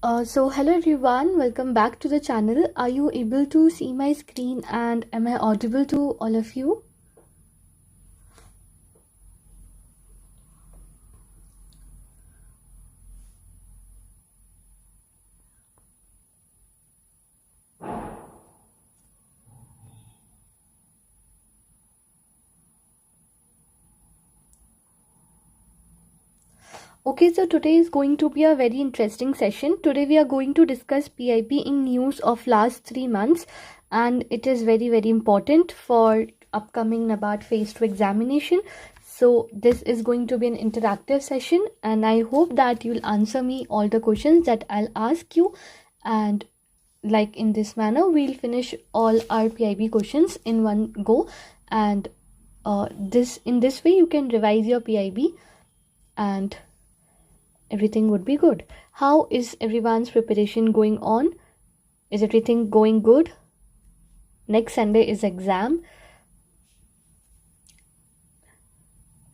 Hello everyone, welcome back to the channel. Are you able to see my screen and am I audible to all of you? Okay, so today is going to be a very interesting session. Today we are going to discuss PIB in news of last 3 months, and it is very important for upcoming NABARD Phase 2 examination. So this is going to be an interactive session and I hope that you'll answer me all the questions that I'll ask you, and like in this manner we'll finish all our PIB questions in one go, and in this way you can revise your PIB and everything would be good. How is everyone's preparation going on? Is everything going good? Next Sunday is exam.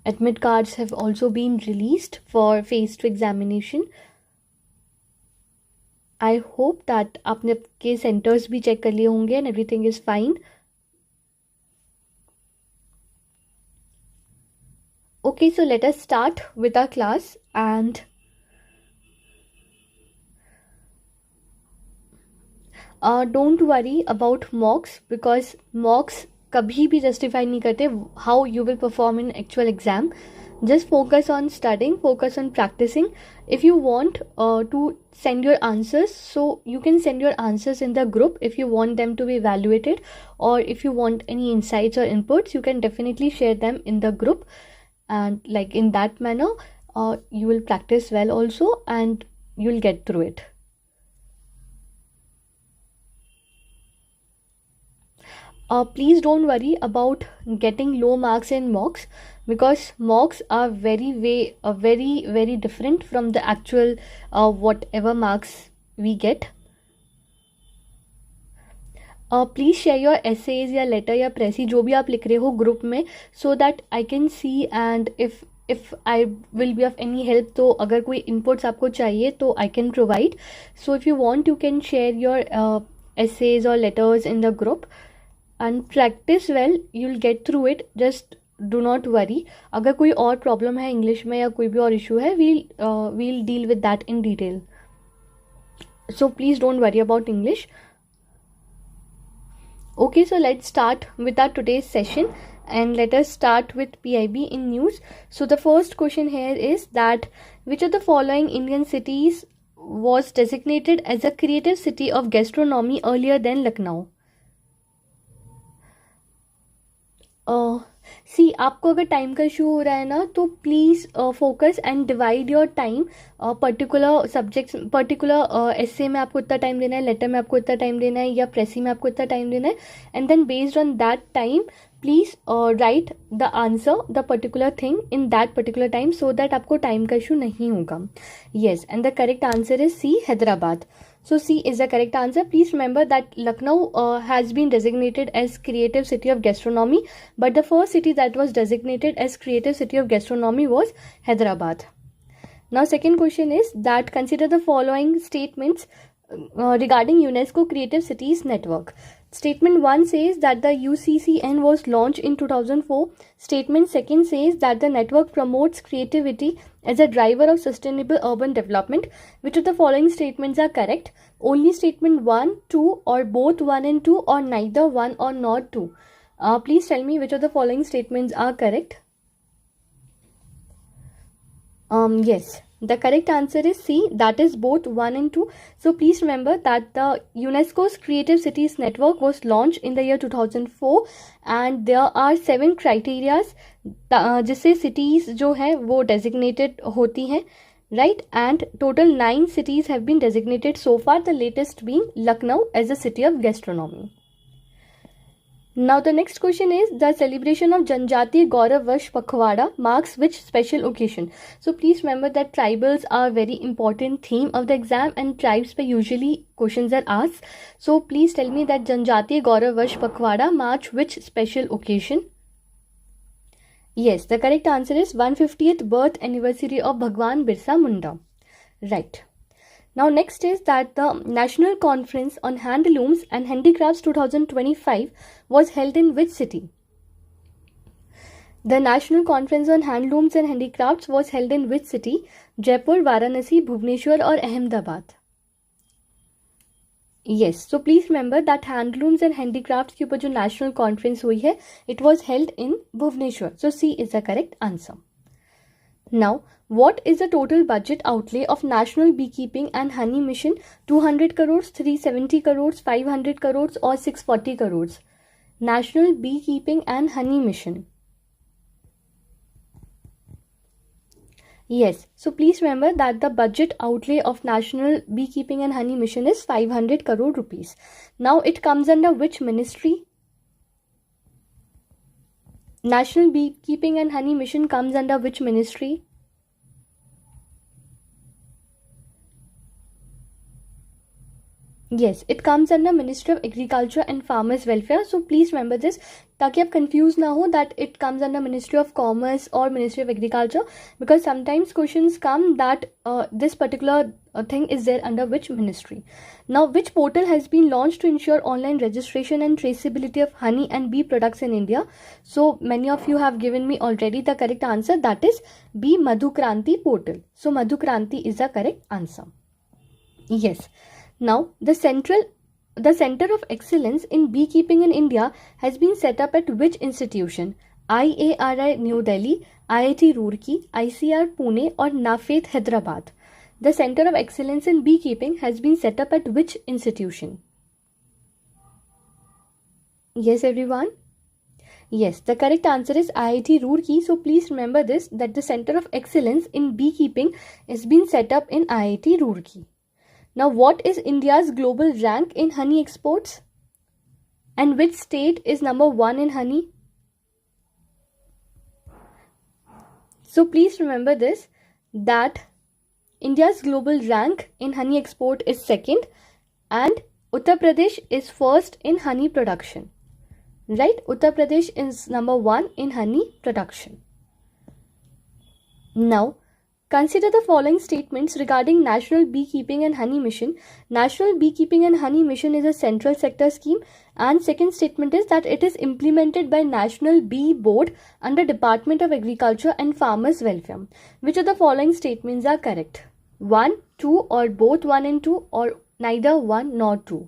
Admit cards have also been released for phase 2 examination. I hope that आपने आपके centers भी check कर लिए होंगे and everything is fine. Okay, so let us start with our class, and don't worry about mocks, because mocks कभी भी justify नहीं करते how you will perform in actual exam. Just focus on studying, focus on practicing. If you want to send your answers, so you can send your answers in the group if you want them to be evaluated, or if you want any insights or inputs, you can definitely share them in the group, and like in that manner you will practice well also and you'll get through it. Please don't worry about getting low marks in mocks, because mocks are very different from the actual whatever marks we get. Please share your essays या letter या pressy जो भी आप लिख रहे हो group में, so that I can see, and if I will be of any help, तो अगर कोई inputs आपको चाहिए तो I can provide. So if you want, you can share your essays or letters in the group and practice well. You'll get through it. Just do not worry. अगर कोई और problem है English में या कोई भी और issue है, we'll deal with that in detail. So please don't worry about English. Okay, so let's start with our today's session, and let us start with PIB in news. So the first question here is that which of the following Indian cities was designated as a creative city of gastronomy earlier than Lucknow? सी आपको अगर time का issue हो रहा है ना, तो please focus and divide your time. Particular subjects, particular essay में आपको इतना टाइम देना है, लेटर में आपको इतना टाइम देना है, या प्रेसी में आपको इतना टाइम देना है, and then based on that time please write the answer, the particular thing in that particular time, so that आपको टाइम का इशू नहीं होगा. Yes, and the correct answer is C, Hyderabad. So C is the correct answer. Please remember that Lucknow has been designated as creative city of gastronomy, but the first city that was designated as creative city of gastronomy was Hyderabad. Now second question is that consider the following statements regarding UNESCO Creative Cities Network. Statement 1 says that the UCCN was launched in 2004. Statement 2 says that the network promotes creativity as a driver of sustainable urban development. Which of the following statements are correct? Only statement 1, 2, or both 1 and 2, or neither 1 or not 2? Please tell me which of the following statements are correct. Yes, the correct answer is C, that is both 1 and 2. So please remember that the UNESCO's Creative Cities Network was launched in the year 2004, and there are 7 criteria जिससे cities जो है वो designated होती हैं, right? And total 9 cities have been designated so far, the latest being Lucknow as a city of gastronomy. Now the next question is the celebration of Janjati Gaurav Varsh Pakhwada marks which special occasion? So please remember that tribals are very important theme of the exam, and tribes पे usually questions are asked. So please tell me that Janjati Gaurav Varsh Pakhwada marks which special occasion? Yes, the correct answer is 150th birth anniversary of Bhagwan Birsa Munda. Right. Now next is that the National Conference on Handlooms and Handicrafts 2025 was held in which city? The National Conference on Handlooms and Handicrafts was held in which city? Jaipur, Varanasi, Bhubaneswar or Ahmedabad? Yes, so please remember that handlooms and handicrafts के ऊपर जो national conference हुई है, it was held in Bhubaneswar. So C is the correct answer. Now, what is the total budget outlay of National Beekeeping and Honey Mission? 200 crores, 370 crores, 500 crores or 640 crores? National Beekeeping and Honey Mission. Yes, so please remember that the budget outlay of National Beekeeping and Honey Mission is 500 crore rupees. Now it comes under which ministry? National Beekeeping and Honey Mission comes under which ministry? Yes, it comes under Ministry of Agriculture and Farmers Welfare. So please remember this, ताकि आप confused ना हो that it comes under Ministry of Commerce or Ministry of Agriculture, because sometimes questions come that this particular thing is there under which ministry. Now, which portal has been launched to ensure online registration and traceability of honey and bee products in India? So many of you have given me already the correct answer, that is B, Madhukranti portal. So Madhukranti is the correct answer. Yes. Now, the Center of Excellence in Beekeeping in India has been set up at which institution? IARI New Delhi, IIT Roorkee, ICR Pune or NAFED Hyderabad? The Center of Excellence in Beekeeping has been set up at which institution? Yes, everyone? Yes, the correct answer is IIT Roorkee. So please remember this, that the Center of Excellence in Beekeeping has been set up in IIT Roorkee. Now, what is India's global rank in honey exports? And which state is number 1 in honey? So please remember this, that India's global rank in honey export is 2nd and Uttar Pradesh is 1st in honey production. Right? Uttar Pradesh is number 1 in honey production. Now, consider the following statements regarding National Beekeeping and Honey Mission. National Beekeeping and Honey Mission is a central sector scheme, and second statement is that it is implemented by National Bee Board under Department of Agriculture and Farmers Welfare. Which of the following statements are correct? 1, 2 or both 1 and 2 or neither 1 nor 2?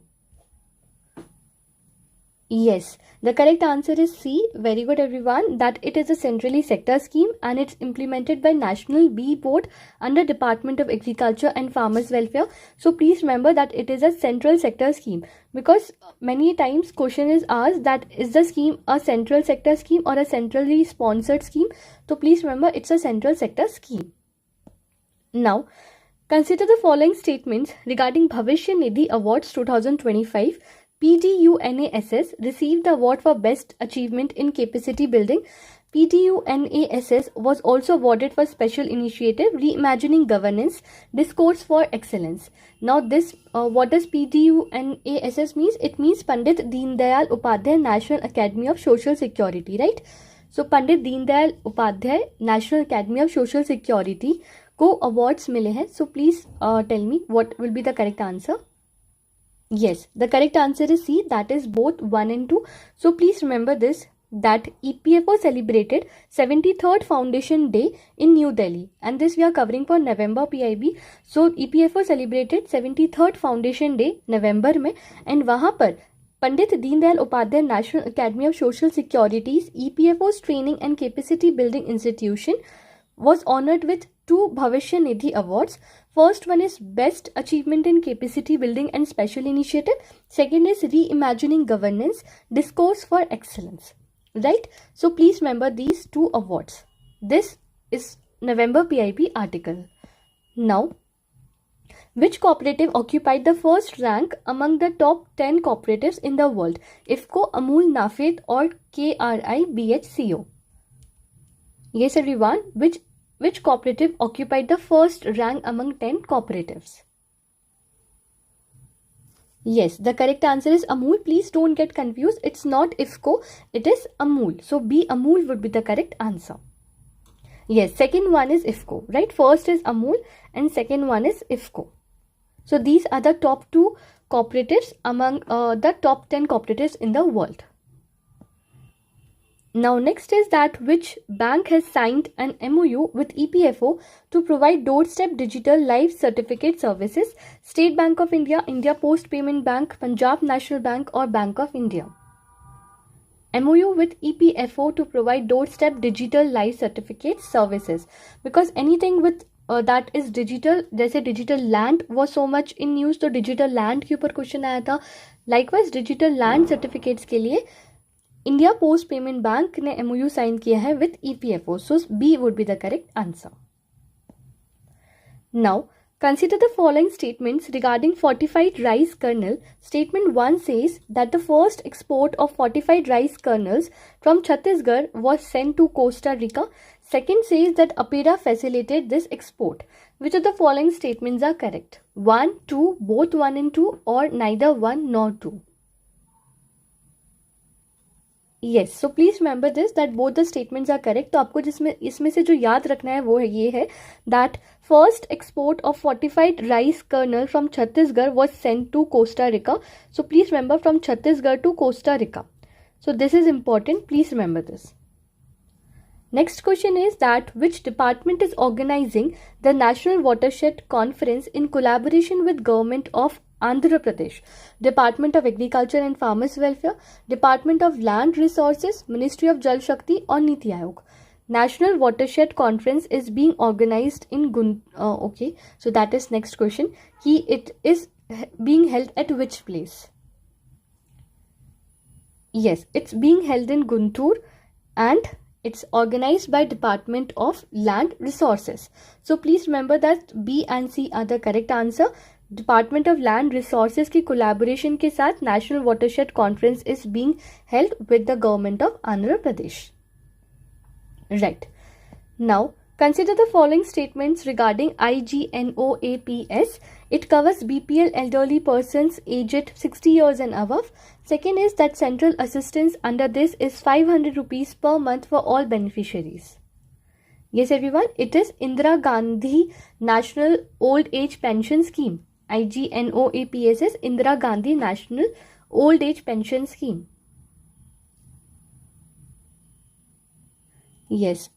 Yes, the correct answer is C. Very good, everyone, that it is a centrally sector scheme and it's implemented by National Bee Board under Department of Agriculture and Farmers Welfare. So please remember that it is a central sector scheme, because many times question is asked that is the scheme a central sector scheme or a centrally sponsored scheme. So please remember it's a central sector scheme. Now, consider the following statements regarding Bhavishya Nidhi Awards 2025. PDUNASS received the award for Best Achievement in Capacity Building. PDUNASS was also awarded for Special Initiative Reimagining Governance Discourse for Excellence. Now this, what does PDUNASS means? It means Pandit Deen Dayal Upadhyay National Academy of Social Security, right? So Pandit Deen Dayal Upadhyay National Academy of Social Security को awards मिले हैं. So please tell me what will be the correct answer. Yes, the correct answer is C, that is both 1 and 2. So please remember this, that EPFO celebrated 73rd Foundation Day in New Delhi, and this we are covering for November PIB. So EPFO celebrated 73rd Foundation Day November में, and वहाँ पर Pandit Deendayal Upadhyay National Academy of Social Securities EPFO's training and capacity building institution was honored with 2 Bhavishya Nidhi awards. First one is Best Achievement in Capacity Building and Special Initiative. Second is Reimagining Governance Discourse for Excellence. Right? So please remember these 2 awards. This is November PIB article. Now, which cooperative occupied the first rank among the top 10 cooperatives in the world? IFFCO, Amul, NAFED or KRI BHCO? Yes, everyone. Which cooperative occupied the first rank among 10 cooperatives? Yes, the correct answer is Amul. Please don't get confused. It's not IFFCO, it is Amul. So B, Amul would be the correct answer. Yes, second one is IFFCO, right? First is Amul and second one is IFFCO. So these are the top 2 cooperatives among the top 10 cooperatives in the world. Now next is that which bank has signed an MOU with EPFO to provide doorstep digital life certificate services? State Bank of India, India Post Payment Bank, Punjab National Bank or Bank of India? MOU with EPFO to provide doorstep digital life certificate services, because anything with that is digital, जैसे digital land was so much in news, तो digital land के ऊपर question आया था. Likewise digital land certificates के लिए India post payment bank ने MOU sign किया है with EPFO. So B would be the correct answer. Now consider the following statements regarding fortified rice kernel. Statement 1 says that the first export of fortified rice kernels from Chhattisgarh was sent to Costa Rica. Second says that APERA facilitated this export. Which of the following statements are correct? 1, 2, both 1 and 2 or neither 1 nor 2? Yes, so please remember this that both the statements are correct. तो आपको जिसमें इसमें से जो याद रखना है वो है ये है that first export of fortified rice kernel from Chhattisgarh was sent to Costa Rica. So please remember from Chhattisgarh to Costa Rica. So this is important. Please remember this. Next question is that which department is organizing the National Watershed Conference in collaboration with Government of Andhra Pradesh? Department of Agriculture and Farmers Welfare, Department of Land Resources, Ministry of Jal Shakti or Niti Aayog? National Watershed Conference is being organized in okay, so that is next question. It is being held at which place? Yes, it's being held in Guntur and it's organized by Department of Land Resources. So please remember that B and C are the correct answer. Department of land resources की collaboration के साथ national watershed conference is being held with the government of Andhra Pradesh. Right, now consider the following statements regarding IGNOAPS. It covers BPL elderly persons aged 60 years and above. Second is that central assistance under this is 500 rupees per month for all beneficiaries. Yes everyone, it is Indira Gandhi National Old Age Pension Scheme. IGNOAPS is Indira Gandhi National Old Age Pension Scheme. Yes,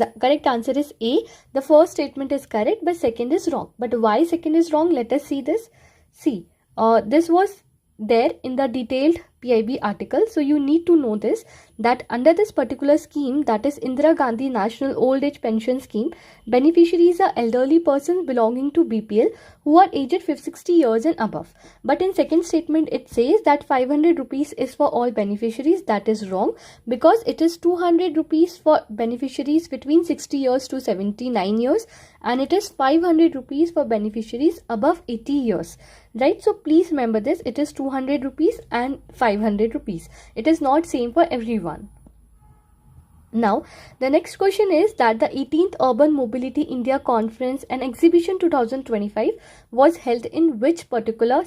the correct answer is A. The first statement is correct but second is wrong. But why second is wrong? Let us see this. See, this was there in the detailed PIB article. So you need to know this, that under this particular scheme, that is Indira Gandhi National Old Age Pension Scheme, beneficiaries are elderly persons belonging to BPL who are aged 60 years and above. But in second statement it says that 500 rupees is for all beneficiaries. That is wrong, because it is 200 rupees for beneficiaries between 60 years to 79 years and it is 500 rupees for beneficiaries above 80 years. Right, so please remember this, it is 200 rupees and 500 rupees. It is not same for everyone. Now, the next question is that the 18th Urban Mobility India Conference and Exhibition 2025 was held in which particular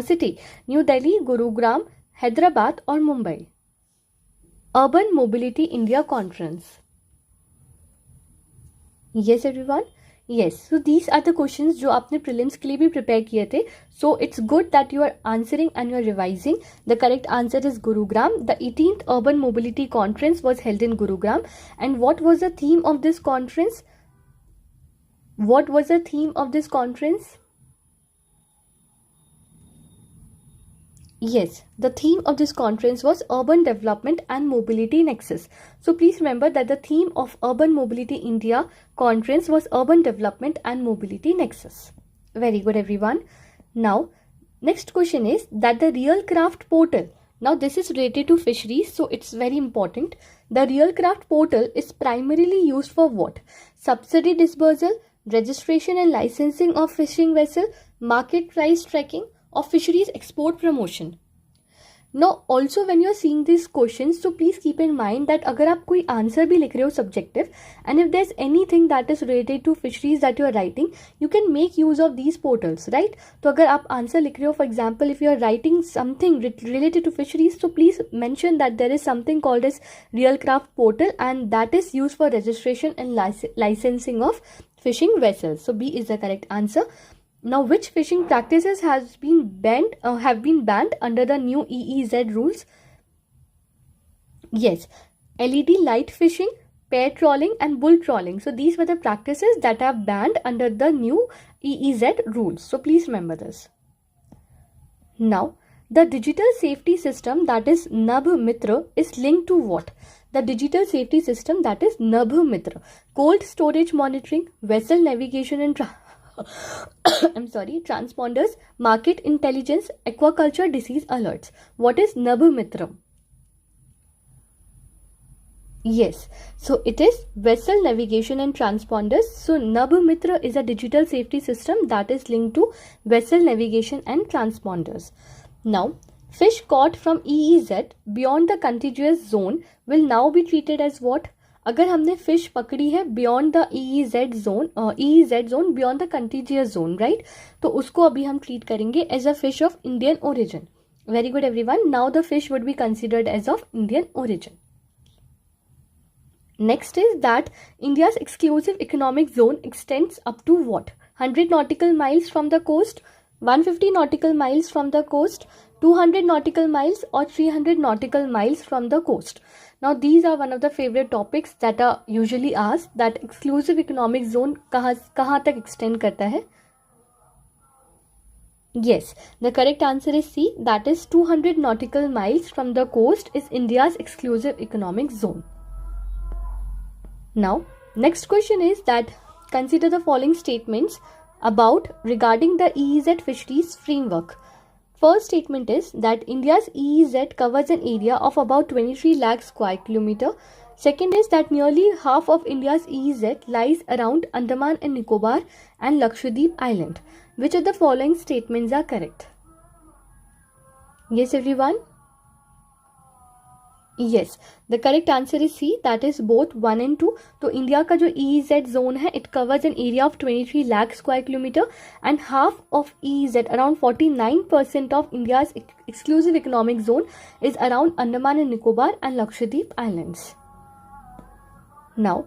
city? New Delhi, Gurugram, Hyderabad or Mumbai? Urban Mobility India Conference. Yes everyone. Yes, so these are the questions जो आपने prelims के लिए भी prepare किए थे. So it's good that you are answering and you are revising. The correct answer is Gurugram. The 18th Urban Mobility Conference was held in Gurugram. And what was the theme of this conference? What was the theme of this conference? Yes, the theme of this conference was Urban Development and Mobility Nexus. So please remember that the theme of Urban Mobility India Conference was Urban Development and Mobility Nexus. Very good everyone. Now, next question is that the Real Craft Portal. Now this is related to fisheries, so it's very important. The Real Craft Portal is primarily used for what? Subsidy disbursal, registration and licensing of fishing vessel, market price tracking, or fisheries export promotion. Now also when you are seeing these questions, so please keep in mind that अगर आप कोई answer भी लिख रहे हो subjective and if there's anything that is related to fisheries that you are writing, you can make use of these portals, right? तो अगर आप answer लिख रहे हो, for example, if you are writing something related to fisheries, so please mention that there is something called as Real Craft Portal and that is used for registration and licensing of fishing vessels. So B is the correct answer. Now, which fishing practices have been banned under the new EEZ rules? Yes, LED light fishing, pair trawling and bull trawling. So these were the practices that are banned under the new EEZ rules. So please remember this. Now, the digital safety system, that is NABARD Mitra, is linked to what? The digital safety system, that is NABARD Mitra, cold storage monitoring, vessel navigation and transponders, market intelligence, aquaculture disease alerts. What is NABARD Mitra? Yes, so it is vessel navigation and transponders. So NABARD Mitra is a digital safety system that is linked to vessel navigation and transponders. Now, fish caught from EEZ beyond the contiguous zone will now be treated as what? अगर हमने fish पकड़ी है beyond the EEZ zone beyond the contiguous zone, right? तो उसको अभी हम treat करेंगे as a fish of Indian origin. Very good everyone. Now the fish would be considered as of Indian origin. Next is that India's exclusive economic zone extends up to what? 100 nautical miles from the coast, 150 nautical miles from the coast, 200 nautical miles or 300 nautical miles from the coast. Now these are one of the favorite topics that are usually asked, that exclusive economic zone कहाँ तक extend करता है? Yes, the correct answer is C, that is 200 nautical miles from the coast is India's exclusive economic zone. Now, next question is that consider the following statements regarding the EEZ fisheries framework. First statement is that India's EEZ covers an area of about 23 lakh square kilometer. Second is that nearly half of India's EEZ lies around Andaman and Nicobar and Lakshadweep Island. Which of the following statements are correct? Yes everyone? Yes, the correct answer is C, that is both 1 and 2. तो India का जो EEZ zone है, it covers an area of 23 lakh square kilometer and half of EEZ, around 49% of India's exclusive economic zone is around Andaman and Nicobar and Lakshadweep Islands. Now,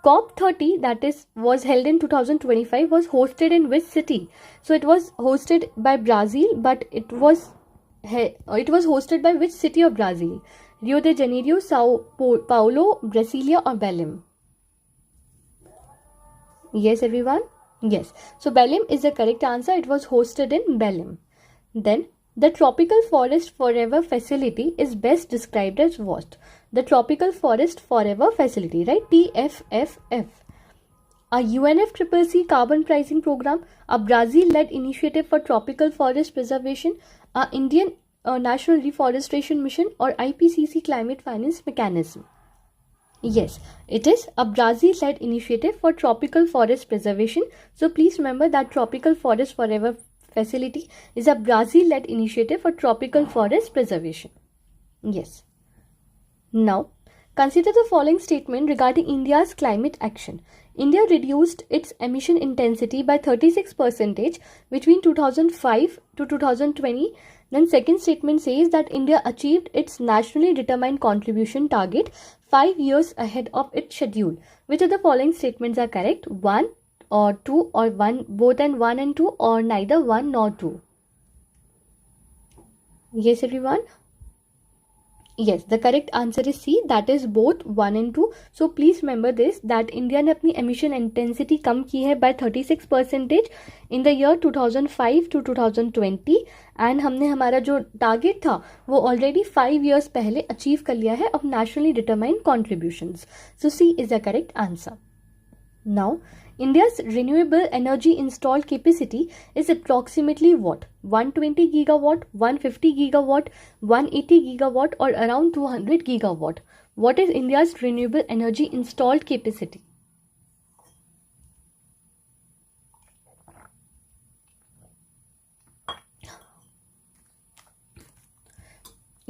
COP30 was held in 2025 was hosted in which city? So it was hosted by Brazil, but it was hosted by which city of Brazil? Rio de Janeiro, Sao Paulo, Brasilia or Belém? Yes everyone? Yes. So Belém is the correct answer. It was hosted in Belém. Then the Tropical Forest Forever Facility is best described as what? The Tropical Forest Forever Facility, right? TFFF. A UNFCCC carbon pricing program, a Brazil-led initiative for tropical forest preservation, a Indian National Reforestation Mission or IPCC climate finance mechanism? Yes, it is a Brazil-led initiative for tropical forest preservation. So please remember that Tropical Forest Forever Facility is a Brazil-led initiative for tropical forest preservation. Yes. Now, consider the following statement regarding India's climate action. India reduced its emission intensity by 36% between 2005 to 2020. Then second statement says that India achieved its nationally determined contribution target 5 years ahead of its schedule. Which of the following statements are correct? 1 or 2 or 1, both and 1 and 2 or neither 1 nor 2? Yes everyone? Yes, the correct answer is C, that is both 1 and 2. So please remember this, that India ने अपनी emission intensity कम की है by 36% in the year 2005 to 2020 and हमने हमारा जो target था वो already 5 years पहले achieve कर लिया है of nationally determined contributions. So C is the correct answer. Now, India's renewable energy installed capacity is approximately what? 120 gigawatt, 150 gigawatt, 180 gigawatt or around 200 gigawatt. What is India's renewable energy installed capacity?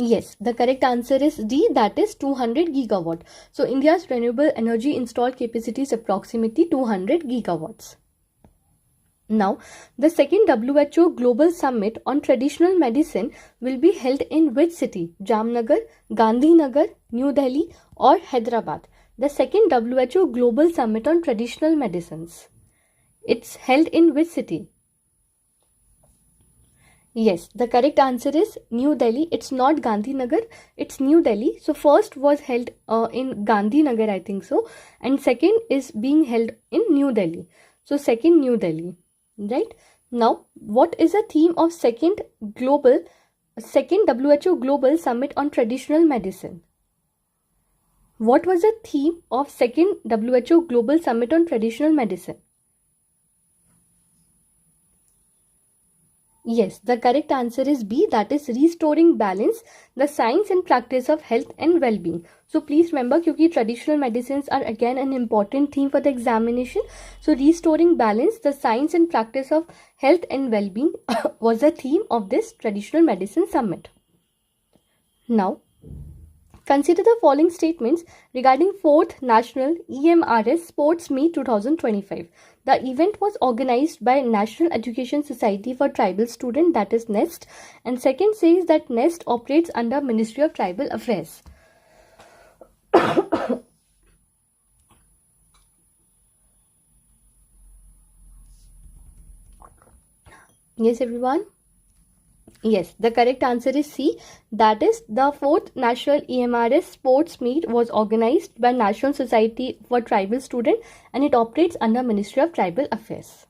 Yes, the correct answer is D, that is 200 gigawatt. So India's renewable energy installed capacity is approximately 200 gigawatts. Now, the second WHO Global Summit on Traditional Medicine will be held in which city? Jamnagar, Gandhinagar, New Delhi or Hyderabad? The second WHO Global Summit on Traditional Medicines. It's held in which city? Yes, the correct answer is New Delhi. It's not Gandhinagar, it's New Delhi. So first was held in Gandhinagar, I think so, and second is being held in New Delhi. So second, New Delhi, right? Now, what is the theme of second WHO Global Summit on Traditional Medicine? What was the theme of second WHO Global Summit on Traditional Medicine? Yes, the correct answer is B, that is restoring balance, the science and practice of health and well-being. So please remember, क्योंकि traditional medicines are again an important theme for the examination. So restoring balance, the science and practice of health and well-being was the theme of this traditional medicine summit. Now, consider the following statements regarding 4th National EMRS Sports Meet 2025. The event was organized by National Education Society for Tribal Students, that is NEST, and second says that NEST operates under Ministry of Tribal Affairs. Yes, everyone? Yes, the correct answer is C. That is, the 4th National EMRS Sports Meet was organized by National Society for Tribal Students and it operates under Ministry of Tribal Affairs.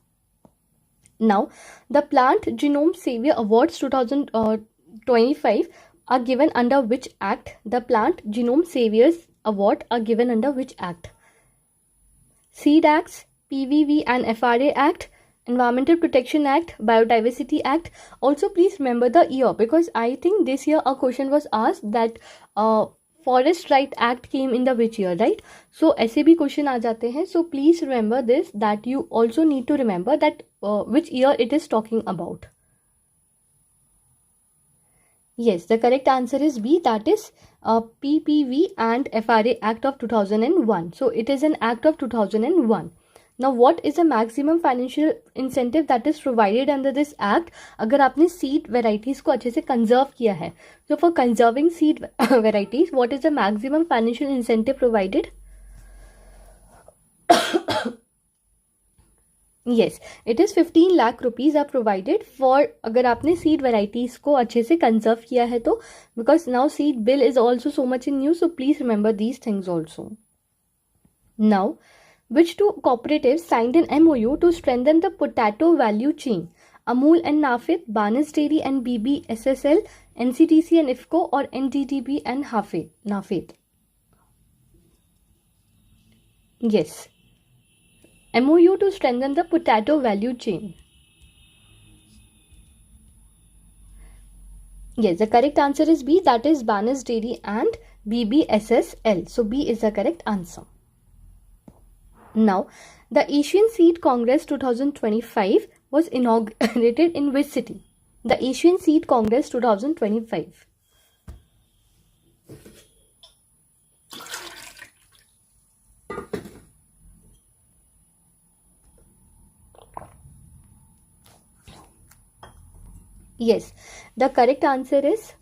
Now, the Plant Genome Savior Awards 2025 are given under which act? The Plant Genome Saviors Award are given under which act? Seed Acts, PVV and FRA Act, Environmental Protection Act, Biodiversity Act. Also, please remember the year, because I think this year a question was asked that Forest Right Act came in the which year, right? So ऐसे भी question आ जाते हैं. So please remember this, that you also need to remember that which year it is talking about. Yes, the correct answer is B, that is PPV and FRA Act of 2001. So it is an act of 2001. Now, what is the maximum financial incentive that is provided under this act? अगर आपने seed varieties को अच्छे से conserve किया है, so for conserving seed varieties, what is the maximum financial incentive provided? Yes, it is 15 lakh rupees are provided for अगर आपने seed varieties को अच्छे से conserve किया है तो, because now seed bill is also so much in news, so please remember these things also. Now, which two cooperatives signed an MOU to strengthen the potato value chain? Amul and Nafed, Banas Dairy and BBSSL, NCTC and IFCO, or NDDB and Nafed? Yes. MOU to strengthen the potato value chain. Yes, the correct answer is B, that is Banas Dairy and BBSSL. So B is the correct answer. Now, the Asian Seed Congress 2025 was inaugurated in which city? The Asian Seed Congress 2025. Yes, the correct answer is,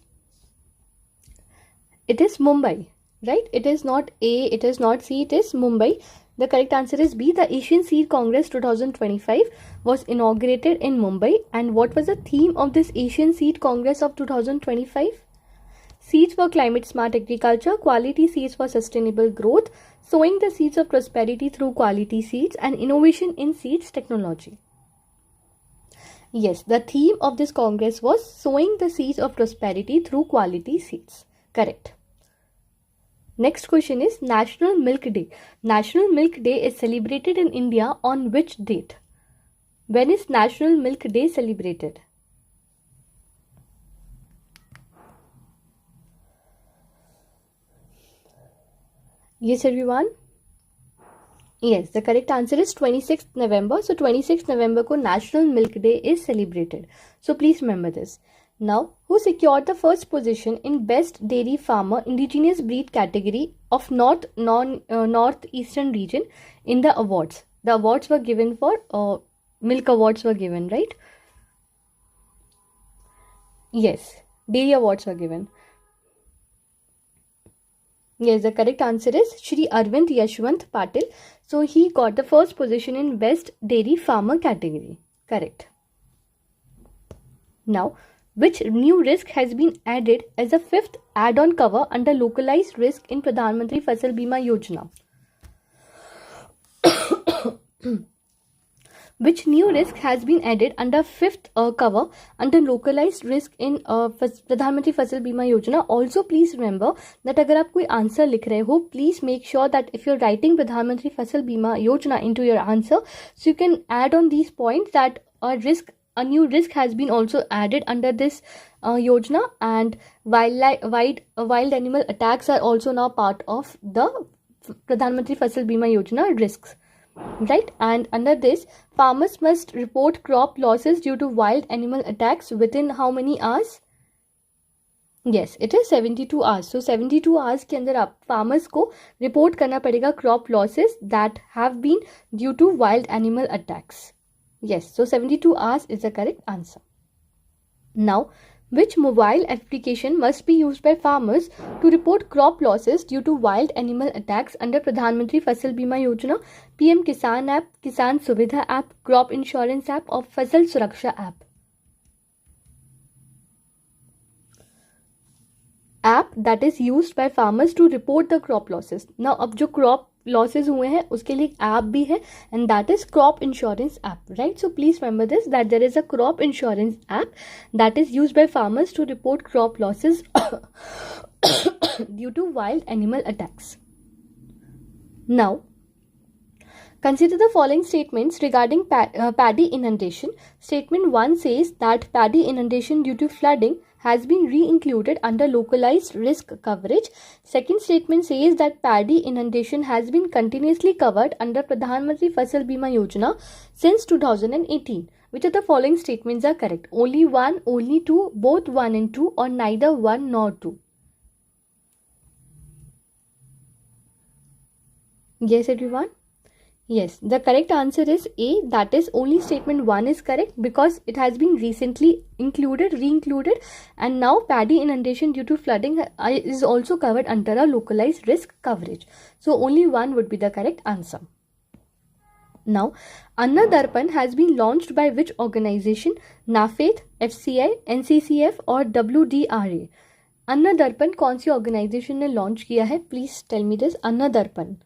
it is Mumbai, right? It is not A, it is not C, it is Mumbai. The correct answer is B. The Asian Seed Congress 2025 was inaugurated in Mumbai. And what was the theme of this Asian Seed Congress of 2025? Seeds for climate smart agriculture, quality seeds for sustainable growth, sowing the seeds of prosperity through quality seeds, and innovation in seeds technology. Yes, the theme of this Congress was sowing the seeds of prosperity through quality seeds. Correct. Next question is National Milk Day. National Milk Day is celebrated in India on which date? When is National Milk Day celebrated? Yes, everyone? Yes, the correct answer is 26th November. So 26th November ko National Milk Day is celebrated. So please remember this. Now, who secured the first position in Best Dairy Farmer Indigenous Breed category of Northeastern region in the awards? The awards were given for, milk awards were given, right? Yes, dairy awards were given. Yes, the correct answer is Shri Arvind Yashwant Patil. So he got the first position in Best Dairy Farmer category. Correct. Now, which new risk has been added as a fifth add-on cover under localized risk in Pradhan Mantri Fasal Bima Yojana? Which new risk has been added under fifth cover under localized risk in Pradhan Mantri Fasal Bima Yojana? Also, please remember that अगर आप कोई answer लिख रहे हो, please make sure that if you're writing Pradhan Mantri Fasal Bima Yojana into your answer, so you can add on these points that a new risk has been also added under this Yojana, and wild animal attacks are also now part of the Pradhan Mantri Fasal Bima Yojana risks. Right, and under this, farmers must report crop losses due to wild animal attacks within how many hours? Yes, it is 72 hours. So 72 hours के अंदर आप farmers को report करना पड़ेगा crop losses that have been due to wild animal attacks. Yes, so 72 hours is the correct answer. Now, which mobile application must be used by farmers to report crop losses due to wild animal attacks under Pradhan Mantri Fasal Bima Yojana? PM Kisan app, Kisan Suvidha app, Crop Insurance app or Fasal Suraksha app? App that is used by farmers to report the crop losses. Now, अब जो crop losses हुए हैं उसके लिए app भी है, and that is crop insurance app, right? So please remember this, that there is a crop insurance app that is used by farmers to report crop losses due to wild animal attacks. Now, consider the following statements regarding paddy inundation. Statement 1 says that paddy inundation due to flooding has been re-included under localized risk coverage. Second statement says that paddy inundation has been continuously covered under Pradhan Mantri Fasal Bima Yojana since 2018. Which of the following statements are correct? Only one, only two, both 1 and 2, or neither 1 nor 2? Yes, everyone? Yes, the correct answer is A, that is only statement 1 is correct because it has been recently re-included, and now paddy inundation due to flooding is also covered under a localized risk coverage. So only 1 would be the correct answer. Now, Anna Darpan has been launched by which organization? NAFED, FCI, NCCF or WDRA? Anna Darpan कौन सी organization ने launch किया है? Please tell me this. Anna Darpan.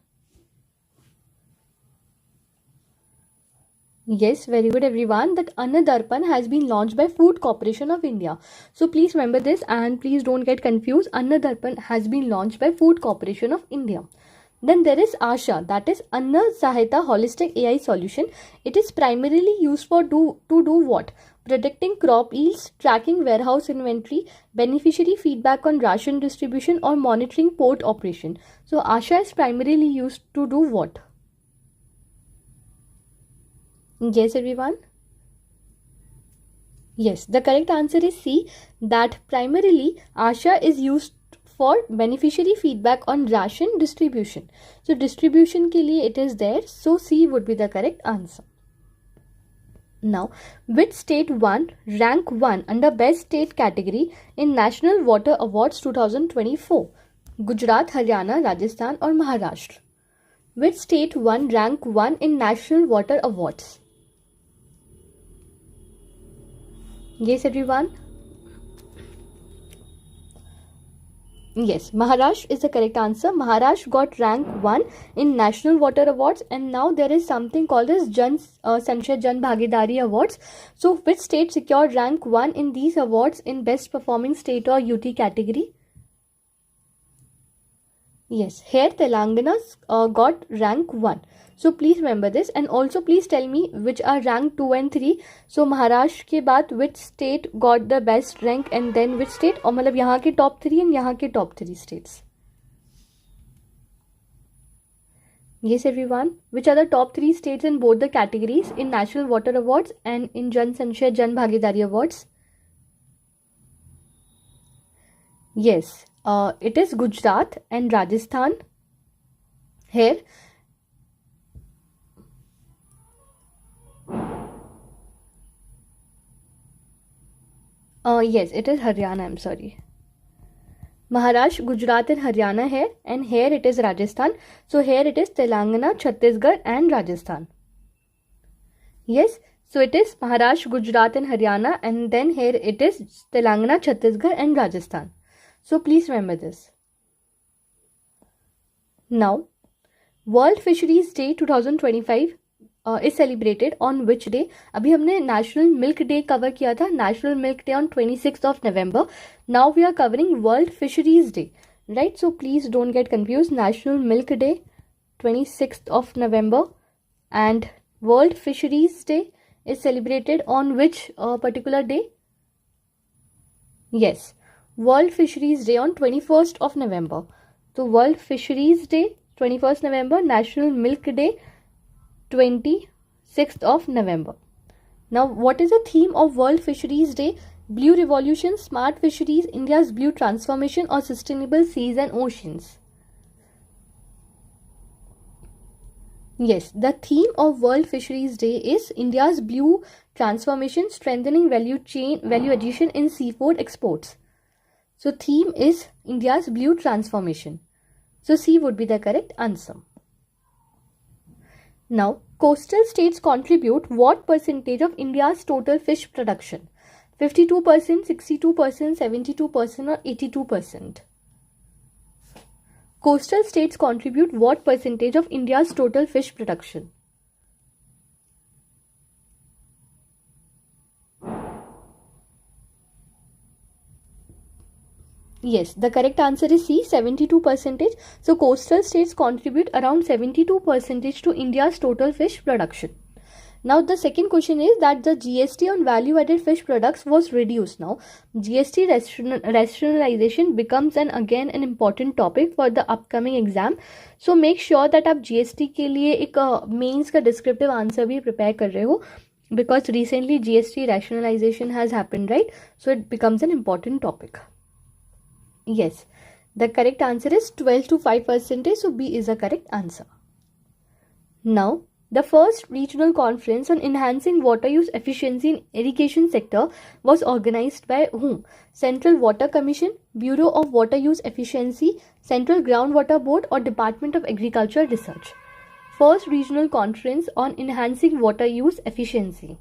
Yes, very good everyone, that Anna Darpan has been launched by Food Corporation of India. So please remember this and please don't get confused. Anna Darpan has been launched by Food Corporation of India. Then there is ASHA, that is Anna Sahayata Holistic AI Solution. It is primarily used for to do what? Predicting crop yields, tracking warehouse inventory, beneficiary feedback on ration distribution or monitoring port operation. So ASHA is primarily used to do what? Yes, everyone? Yes, the correct answer is C, that primarily ASHA is used for beneficiary feedback on ration distribution. So distribution के लिए it is there. So C would be the correct answer. Now, which state won rank 1 under best state category in National Water Awards 2024? Gujarat, Haryana, Rajasthan or Maharashtra? Which state won rank 1 in National Water Awards? Yes, everyone? Yes, Maharashtra is the correct answer. Maharashtra got rank 1 in National Water Awards, and now there is something called as Jan Bhagidari Awards. So, which state secured rank 1 in these awards in Best Performing State or UT category? Yes, here Telangana got rank 1. So please remember this, and also please tell me which are rank 2 and 3. So Maharashtra के बाद which state got the best rank and then which state, और मतलब यहाँ के top 3 and यहाँ के top 3 states. Yes, everyone. Which are the top 3 states in both the categories in National Water Awards and in Jan Bhagidari Awards? Yes, it is Gujarat and Rajasthan. Here. Yes, it is Haryana, I'm sorry. Maharashtra, Gujarat and Haryana here, and here it is Rajasthan. So here it is Telangana, Chhattisgarh and Rajasthan. Yes, So it is Maharashtra, Gujarat and Haryana, and then here it is Telangana, Chhattisgarh and Rajasthan. So please remember this. Now, World Fisheries Day 2025 is celebrated on which day? अभी हमने National Milk Day cover किया था, National Milk Day on 26th of November. Now we are covering World Fisheries Day, right? So please don't get confused. National Milk Day 26th of November and World Fisheries Day is celebrated on which particular day? Yes, World Fisheries Day on 21st of November. So World Fisheries Day 21st November, National Milk Day 26th of November. Now what is the theme of World Fisheries Day? Blue Revolution, Smart Fisheries, India's Blue Transformation or Sustainable Seas and Oceans? Yes, the theme of World Fisheries Day is India's Blue Transformation, Strengthening Value Addition in Seafood Exports. So theme is India's Blue Transformation. So C would be the correct answer. Now, coastal states contribute what percentage of India's total fish production? 52%, 62%, 72% or 82%? Coastal states contribute what percentage of India's total fish production? Yes, the correct answer is C, 72%. So coastal states contribute around 72% to India's total fish production. Now the second question is that the GST on value added fish products was reduced. Now GST rationalization becomes again an important topic for the upcoming exam. So make sure that आप GST के लिए एक mains का descriptive answer भी prepare कर रहे हो, because recently GST rationalization has happened, right? So it becomes an important topic. Yes, the correct answer is 12 to 5%. So B is the correct answer. Now, the first regional conference on enhancing water use efficiency in irrigation sector was organized by whom? Central Water Commission, Bureau of Water Use Efficiency, Central Groundwater Board or Department of Agriculture Research. First regional conference on enhancing water use efficiency.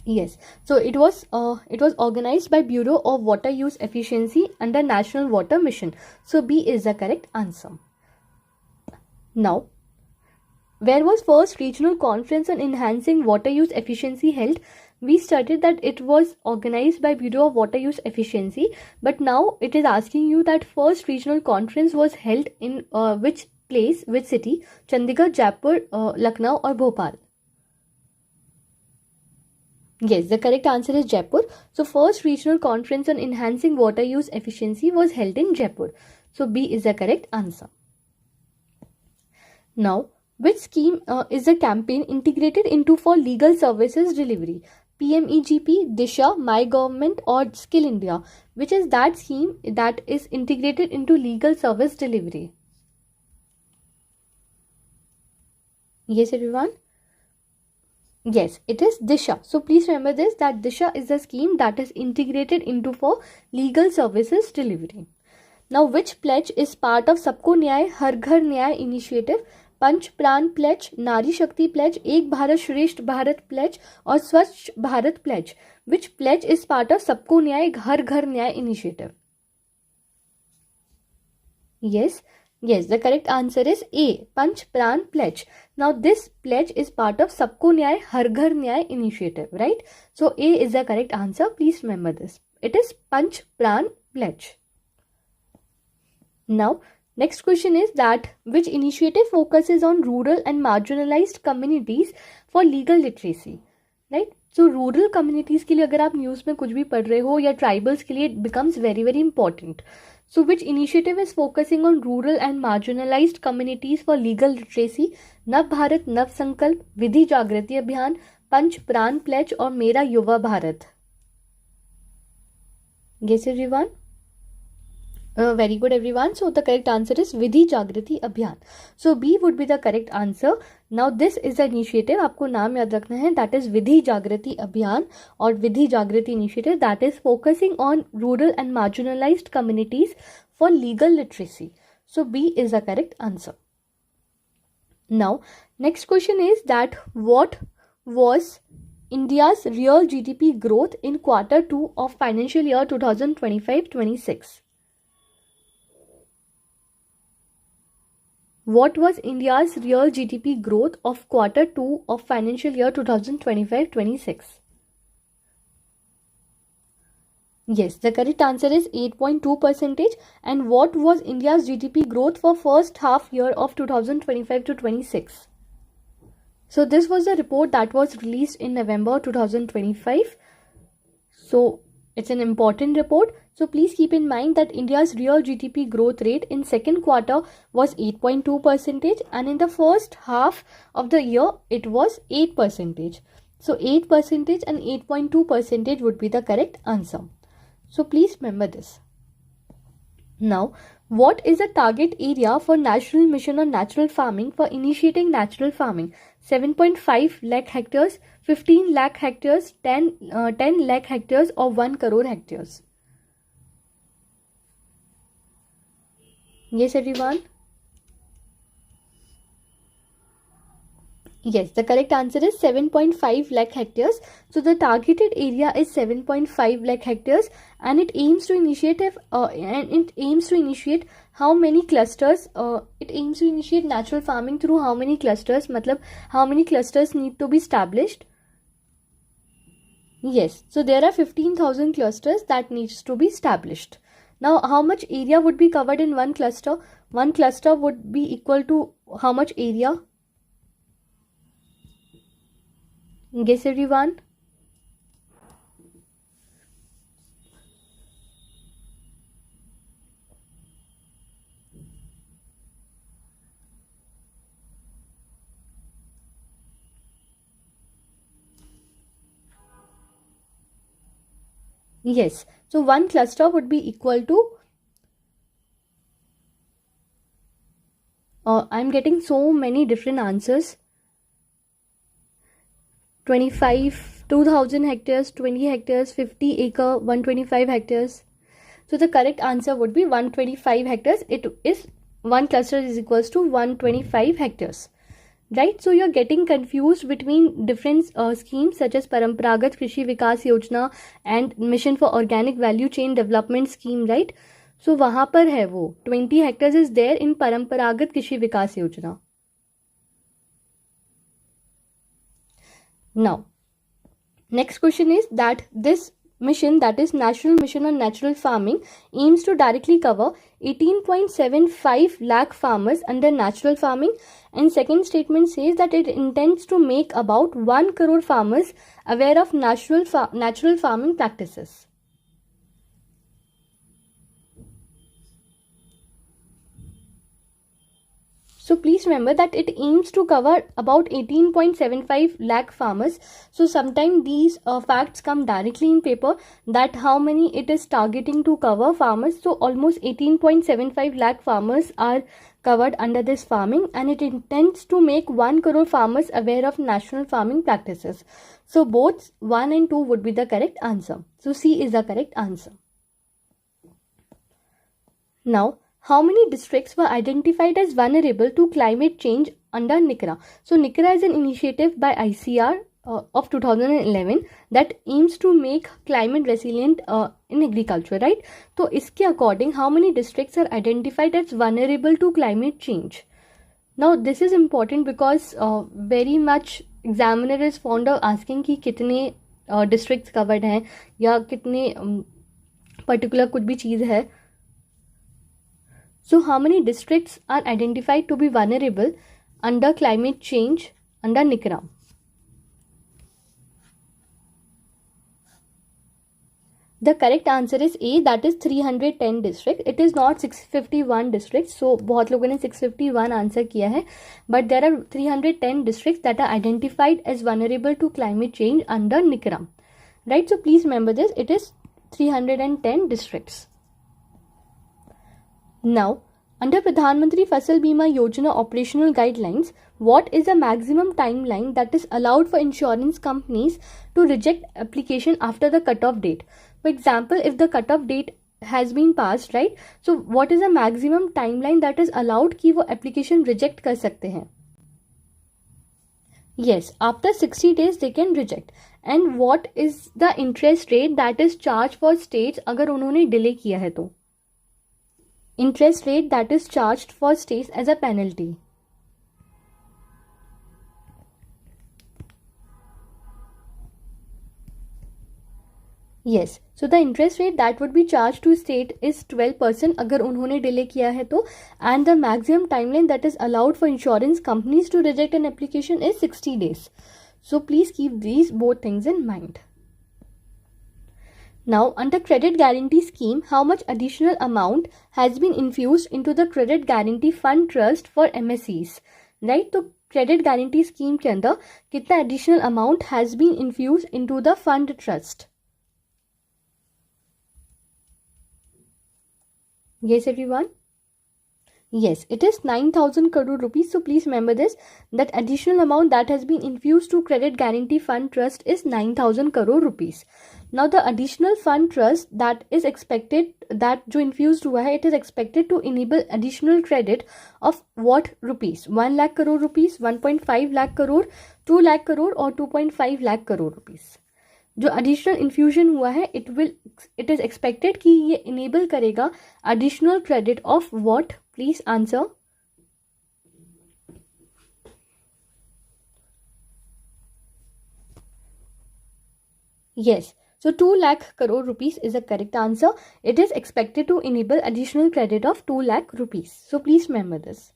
Yes, so it was organized by Bureau of Water Use Efficiency under National Water Mission. So B is the correct answer. Now, where was first regional conference on enhancing water use efficiency held? We studied that it was organized by Bureau of Water Use Efficiency, but now it is asking you that first regional conference was held in which place, which city? Chandigarh, Jaipur, Lucknow or Bhopal? Yes, the correct answer is Jaipur. So first regional conference on enhancing water use efficiency was held in Jaipur. So B is the correct answer. Now, which scheme is the campaign integrated into for legal services delivery? PMEGP, Disha, My Government or Skill India? Which is that scheme that is integrated into legal service delivery? Yes, everyone? Yes, it is Disha. So please remember this, that Disha is the scheme that is integrated into for legal services delivery. Now, which pledge is part of Sabko Nyay Har Ghar Nyay initiative? Panch Pran Pledge, Nari Shakti Pledge, Ek Bharat Shresth Bharat Pledge or Swachh Bharat Pledge? Which pledge is part of Sabko Nyay Har Ghar Nyay initiative? Yes. Yes, the correct answer is A, Panch Pran Pledge. Now this pledge is part of Sabko Nyay Har Ghar Nyay initiative, right? So A is the correct answer. Please remember this. It is Panch Pran Pledge. Now, next question is that which initiative focuses on rural and marginalized communities for legal literacy, right? So rural communities के लिए अगर आप news में कुछ भी पढ़ रहे हो या ट्राइबल्स के लिए it becomes very very important. So which initiative is focusing on rural and marginalized communities for legal literacy? नव भारत नव संकल्प, विधि जागृति अभियान, पंच प्राण प्लेज और मेरा युवा Bharat? Yes, everyone. Very good, everyone. So the correct answer is Vidhi Jagriti Abhiyan. So B would be the correct answer. Now this is the initiative. आपको नाम याद रखना है. That is Vidhi Jagriti Abhiyan or Vidhi Jagriti initiative that is focusing on rural and marginalized communities for legal literacy. So B is the correct answer. Now, next question is that what was India's real GDP growth in quarter 2 of financial year 2025-26? What was India's real GDP growth of quarter 2 of financial year 2025-26? Yes, the correct answer is 8.2%. And what was India's GDP growth for first half year of 2025 to 26? So this was the report that was released in November 2025. So it's an important report. So please keep in mind that India's real GDP growth rate in second quarter was 8.2%, and in the first half of the year it was 8%. So 8% and 8.2% would be the correct answer. So please remember this. Now, what is the target area for National Mission on Natural Farming for initiating natural farming? 7.5 lakh hectares, 15 lakh hectares, 10 lakh hectares or 1 crore hectares? Yes, everyone? Yes, the correct answer is 7.5 lakh hectares. So the targeted area is 7.5 lakh hectares, and it aims to initiate how many clusters? It aims to initiate natural farming through how many clusters? Matlab, how many clusters need to be established? Yes, so there are 15,000 clusters that needs to be established. Now, how much area would be covered in one cluster? One cluster would be equal to how much area? Guess, everyone? Yes, so one cluster would be equal to I'm getting so many different answers. 2,000 hectares, 20 hectares, 50 acre, 125 hectares. So the correct answer would be 125 hectares. It is one cluster is equals to 125 hectares. Right? So you're getting confused between different schemes such as Paramparagat Krishi Vikas Yojana and Mission for Organic Value Chain Development Scheme, right? So वहाँ पर है वो 20 hectares is there in Paramparagat Krishi Vikas Yojana. Now, next question is that this mission, that is National Mission on Natural Farming, aims to directly cover 18.75 lakh farmers under natural farming, and second statement says that it intends to make about 1 crore farmers aware of natural farming practices. So please remember that it aims to cover about 18.75 lakh farmers. So sometimes these facts come directly in paper, that how many it is targeting to cover farmers. So almost 18.75 lakh farmers are covered under this farming, and it intends to make 1 crore farmers aware of national farming practices. So both 1 and 2 would be the correct answer. So C is the correct answer. Now, how many districts were identified as vulnerable to climate change under NICRA? So NICRA is an initiative by ICR of 2011 that aims to make climate resilient in agriculture, right? So iske according, how many districts are identified as vulnerable to climate change? Now this is important because very much examiner is fond of asking कि कितने districts covered हैं या कितने particular कुछ भी चीज़ है. So how many districts are identified to be vulnerable under climate change under NICRA? The correct answer is A, that is 310 districts. It is not 651 districts. So बहुत लोगों ने 651 आंसर किया है, but there are 310 districts that are identified as vulnerable to climate change under NICRA. Right? So please remember this. It is 310 districts. Now, under Pradhan Mantri Fasal Bima Yojana operational guidelines, what is the maximum timeline that is allowed for insurance companies to reject application after the cutoff date? For example, if the cutoff date has been passed, right? So what is the maximum timeline that is allowed कि वो application reject कर सकते हैं? Yes, after 60 days they can reject. And what is the interest rate that is charged for states अगर उन्होंने delay किया है तो? Interest rate that is charged for states as a penalty. Yes, so the interest rate that would be charged to state is 12% अगर उन्होंने delay किया है तो, and the maximum timeline that is allowed for insurance companies to reject an application is 60 days. So please keep these both things in mind. Now, under credit guarantee scheme, how much additional amount has been infused into the credit guarantee fund trust for MSEs, right? तो credit guarantee scheme के अंदर कितना additional amount has been infused into the fund trust? Yes, everyone. Yes, it is 9,000 crore rupees. So please remember this, that additional amount that has been infused to credit guarantee fund trust is 9,000 crore rupees. Now the additional fund trust that is expected, that जो infused हुआ है, it is expected to enable additional credit of what rupees? 1 lakh crore rupees, 1.5 lakh crore, 2 lakh crore or 2.5 lakh crore rupees. जो additional infusion हुआ है, it is expected कि ये enable करेगा additional credit of what? Please answer. Yes. So 2 lakh crore rupees is the correct answer. It is expected to enable additional credit of 2 lakh rupees. So please remember this.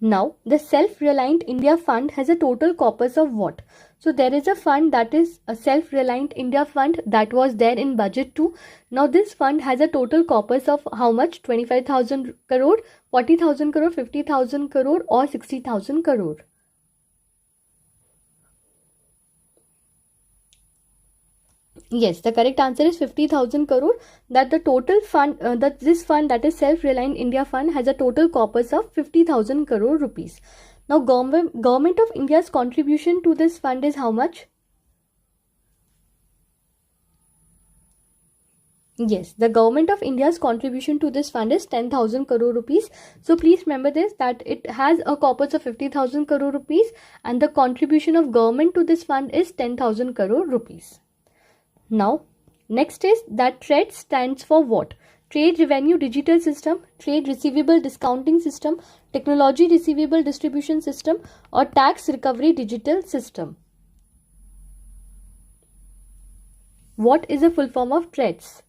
Now, the Self-Reliant India Fund has a total corpus of what? So there is a fund that is a Self-Reliant India Fund that was there in budget too. Now this fund has a total corpus of how much? 25,000 crore, 40,000 crore, 50,000 crore or 60,000 crore. Yes, the correct answer is 50,000 crore. That the total fund, this fund that is Self-Reliant India Fund has a total corpus of 50,000 crore rupees. Now, government of India's contribution to this fund is how much? Yes, the government of India's contribution to this fund is 10,000 crore rupees. So please remember this, that it has a corpus of 50,000 crore rupees and the contribution of government to this fund is 10,000 crore rupees. Now, next is that TRED stands for what? Trade Revenue Digital System, Trade Receivable Discounting System, Technology Receivable Distribution System or Tax Recovery Digital System. What is the full form of TREDS?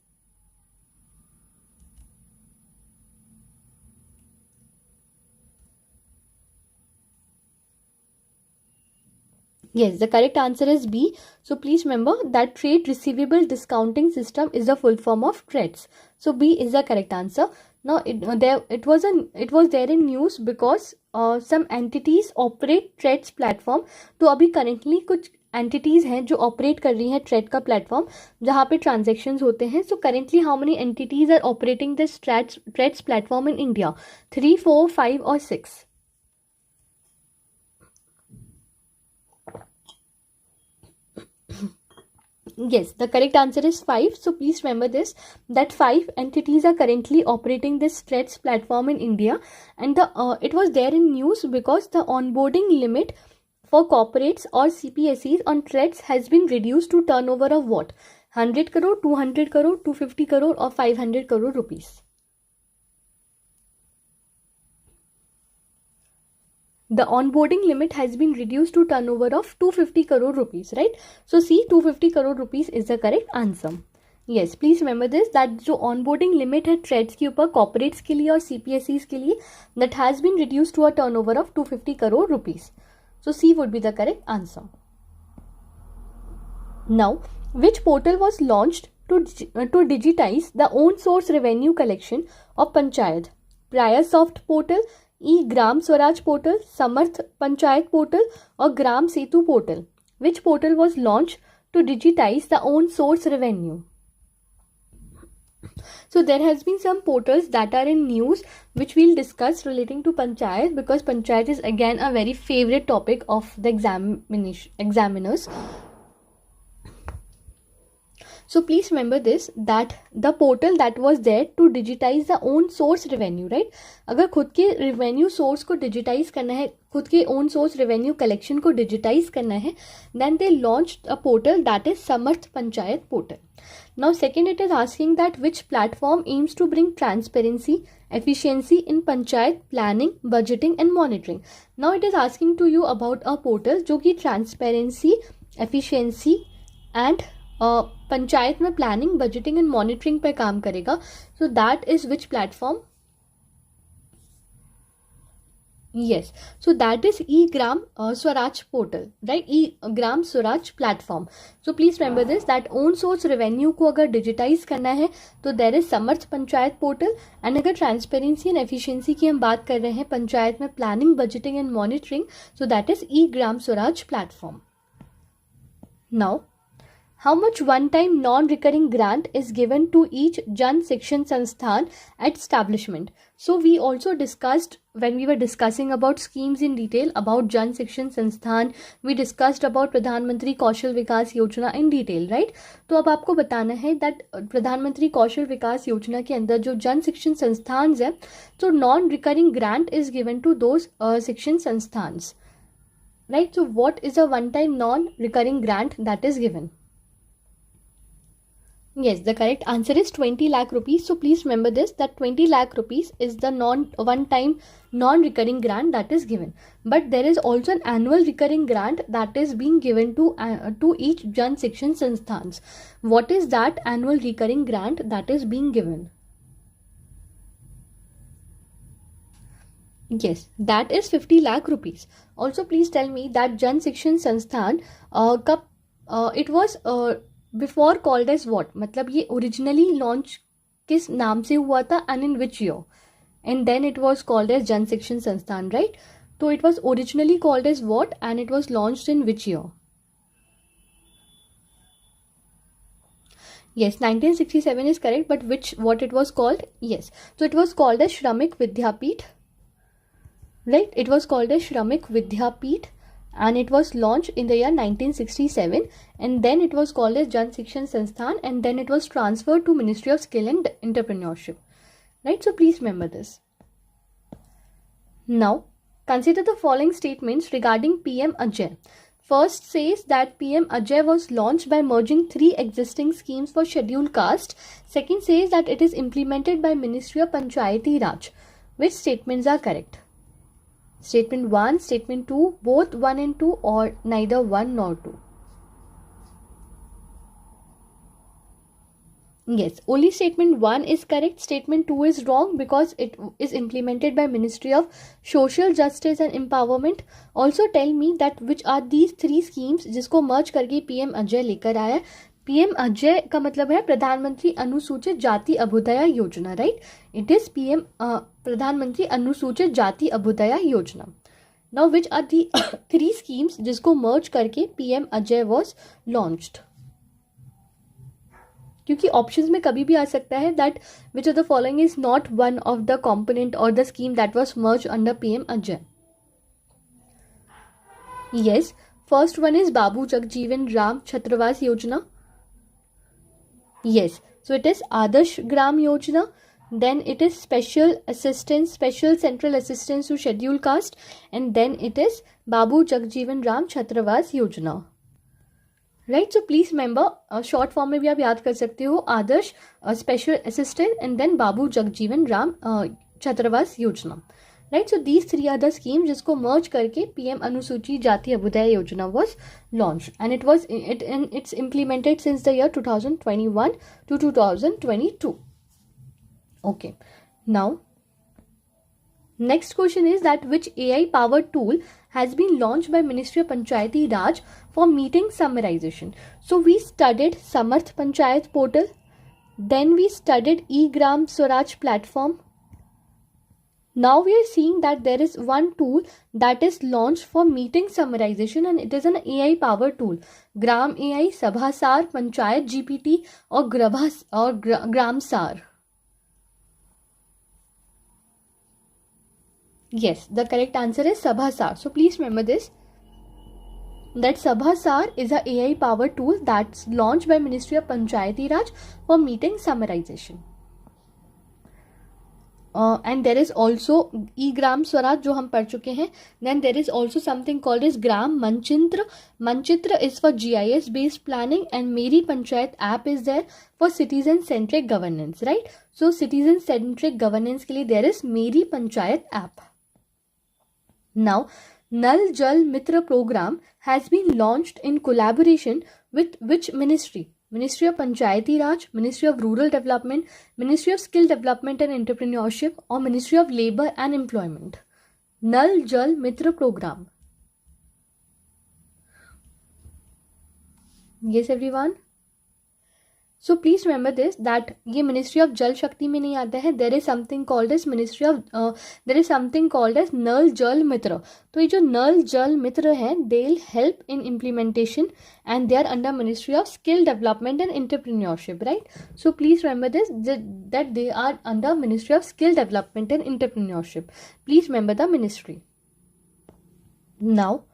Yes, the correct answer is B. So please remember that Trade Receivable Discounting System is the full form of TREDS. So B is the correct answer. Now it was there in news because some entities operate TREDS platform. तो अभी currently कुछ entities हैं जो operate कर रही हैं TRED का platform जहाँ पे transactions होते हैं. So currently how many entities are operating this TREDS platform in India? 3, 4, 5 or 6? Yes, the correct answer is 5. So please remember this, that 5 entities are currently operating this TREDS platform in India, and it was there in news because the onboarding limit for corporates or CPSEs on TREDS has been reduced to turnover of what? 100 crore, 200 crore, 250 crore or 500 crore rupees. The onboarding limit has been reduced to turnover of 250 crore rupees, right? So C, 250 crore rupees is the correct answer. Yes, please remember this, that जो onboarding limit है TREDS के ऊपर corporates के लिए और CPSEs के लिए, that has been reduced to a turnover of 250 crore rupees. So C would be the correct answer. Now, which portal was launched to digitize the own source revenue collection of Panchayat? Prayasoft portal, Gram Swaraj portal, Samarth Panchayat portal or Gram Setu portal? Which portal was launched to digitize the own source revenue? So there has been some portals that are in news which we'll discuss relating to Panchayat, because Panchayat is again a very favorite topic of the examiners. So please remember this, that the portal that was there to digitize the own source revenue, right? अगर खुद के revenue source को digitize करना है, खुद के own source revenue collection को digitize करना है, then they launched a portal that is Samarth Panchayat portal. Now second, it is asking that which platform aims to bring transparency, efficiency in panchayat planning, budgeting and monitoring. Now it is asking to you about a portal जो कि transparency, efficiency and panchayat में planning, budgeting and monitoring पे काम करेगा. So that is which platform? yes, so that is e-gram swaraj portal, right? e-gram swaraj platform. So please remember this, that own source revenue को अगर digitize करना है तो there is Samarth panchayat portal, and अगर transparency and efficiency की हम बात कर रहे हैं पंचायत में planning, budgeting and monitoring, so that is e-gram swaraj platform. Now how much one-time non-recurring grant is given to each Jan Shikshan Sansthan at establishment? So we also discussed, when we were discussing about schemes in detail about Jan Shikshan Sansthan, we discussed about प्रधानमंत्री कौशल विकास योजना in detail, right? तो अब आपको बताना है that प्रधानमंत्री कौशल विकास योजना के अंदर जो जन शिक्षण संस्थान है, तो non-recurring grant is given to those शिक्षण संस्थान, right? So what is a one-time non-recurring grant that is given? Yes, the correct answer is 20 lakh rupees. So please remember this, that 20 lakh rupees is the one-time non-recurring grant that is given. But there is also an annual recurring grant that is being given to each Jan Shikshan Sansthan. What is that annual recurring grant that is being given? Yes, that is 50 lakh rupees. Also please tell me that Jan Shikshan Sansthan it was before called as what, मतलब ये originally launch किस नाम से हुआ था and in which year, and then it was called as Jan Shikshan Sansthan, right? तो it was originally called as what and it was launched in which year? Yes, 1967 is correct, but what it was called? Yes, so it was called as Shramik Vidyapeeth, right? It was called as Shramik Vidyapeeth, and it was launched in the year 1967, and then it was called as Jan Shikshan Sansthan, and then it was transferred to Ministry of Skill and Entrepreneurship, right? So please remember this. Now consider the following statements regarding PM Ajay. First says that PM Ajay was launched by merging 3 existing schemes for scheduled caste. Second says that it is implemented by Ministry of Panchayati Raj. Which statements are correct? Statement 1, statement 2, both 1 and 2, or neither 1 nor 2? Yes, only statement 1 is correct. Statement 2 is wrong because it is implemented by Ministry of Social Justice and Empowerment. Also tell me that which are these 3 schemes जिसको merge करके PM Ajay लेकर आया. PM Ajay का मतलब है प्रधानमंत्री अनुसूचित जाति अभ्युदय योजना, राइट? इट इज PM प्रधानमंत्री अनुसूचित Jaati Abhyuday Yojana. Now which are the 3 schemes जिसको मर्ज करके PM Ajay वाज लॉन्च्ड? क्योंकि ऑप्शंस में कभी भी आ सकता है that which of the following is not one of the component और the scheme that was merge under PM Ajay. Yes, first one is Babu Jagjivan Ram Chhatrawas Yojana. Yes, so it is Adarsh Gram Yojana, then it is Special Central Assistance to Scheduled Caste, and then it is Babu Jagjeevan Ram Chhatravas Yojana. Right, so please remember, short form में भी आप याद कर सकते हो, आदर्श, Special Assistant, and then Babu Jagjeevan Ram Chhatravas Yojana. Right, so these 3 are the schemes जिसको merge करके PM अनुसूचित जाति अभ्युदय योजना was launched, and it's implemented since the year 2021 to 2022. Okay, now next question is that which AI powered tool has been launched by Ministry of Panchayati Raj for meeting summarization? So we studied Samarth Panchayat portal, then we studied e-Gram Swaraj platform. Now we are seeing that there is one tool that is launched for meeting summarization, and it is an AI powered tool. Gram AI, Sabhasar, Panchayat GPT or Gram Sar. Yes, the correct answer is Sabhasar. So please remember this. That Sabhasar is a AI powered tool that's launched by Ministry of Panchayati Raj for meeting summarization. And there is also e-gram Swaraj जो हम पढ़ चुके हैं. Then there is also something called as Gram Manchitra. Manchitra is for GIS based planning, and Meri Panchayat app is there for citizen centric governance, right? So citizen centric governance के लिए there is Meri Panchayat app. Now Nal Jal Mitra program has been launched in collaboration with which ministry? Ministry of Panchayati Raj, Ministry of Rural Development, Ministry of Skill Development and Entrepreneurship, or Ministry of Labour and Employment. Nal Jal Mitra program. Yes, everyone. So please remember this, that ये Ministry of Jal Shakti में नहीं आता है. There is something called as Nal Jal Mitra. तो ये जो Nal Jal Mitra है, they'll help in implementation, and they are under Ministry of Skill Development and Entrepreneurship, right? So please remember this, that they are under Ministry of Skill Development and Entrepreneurship. Please remember the ministry. Now,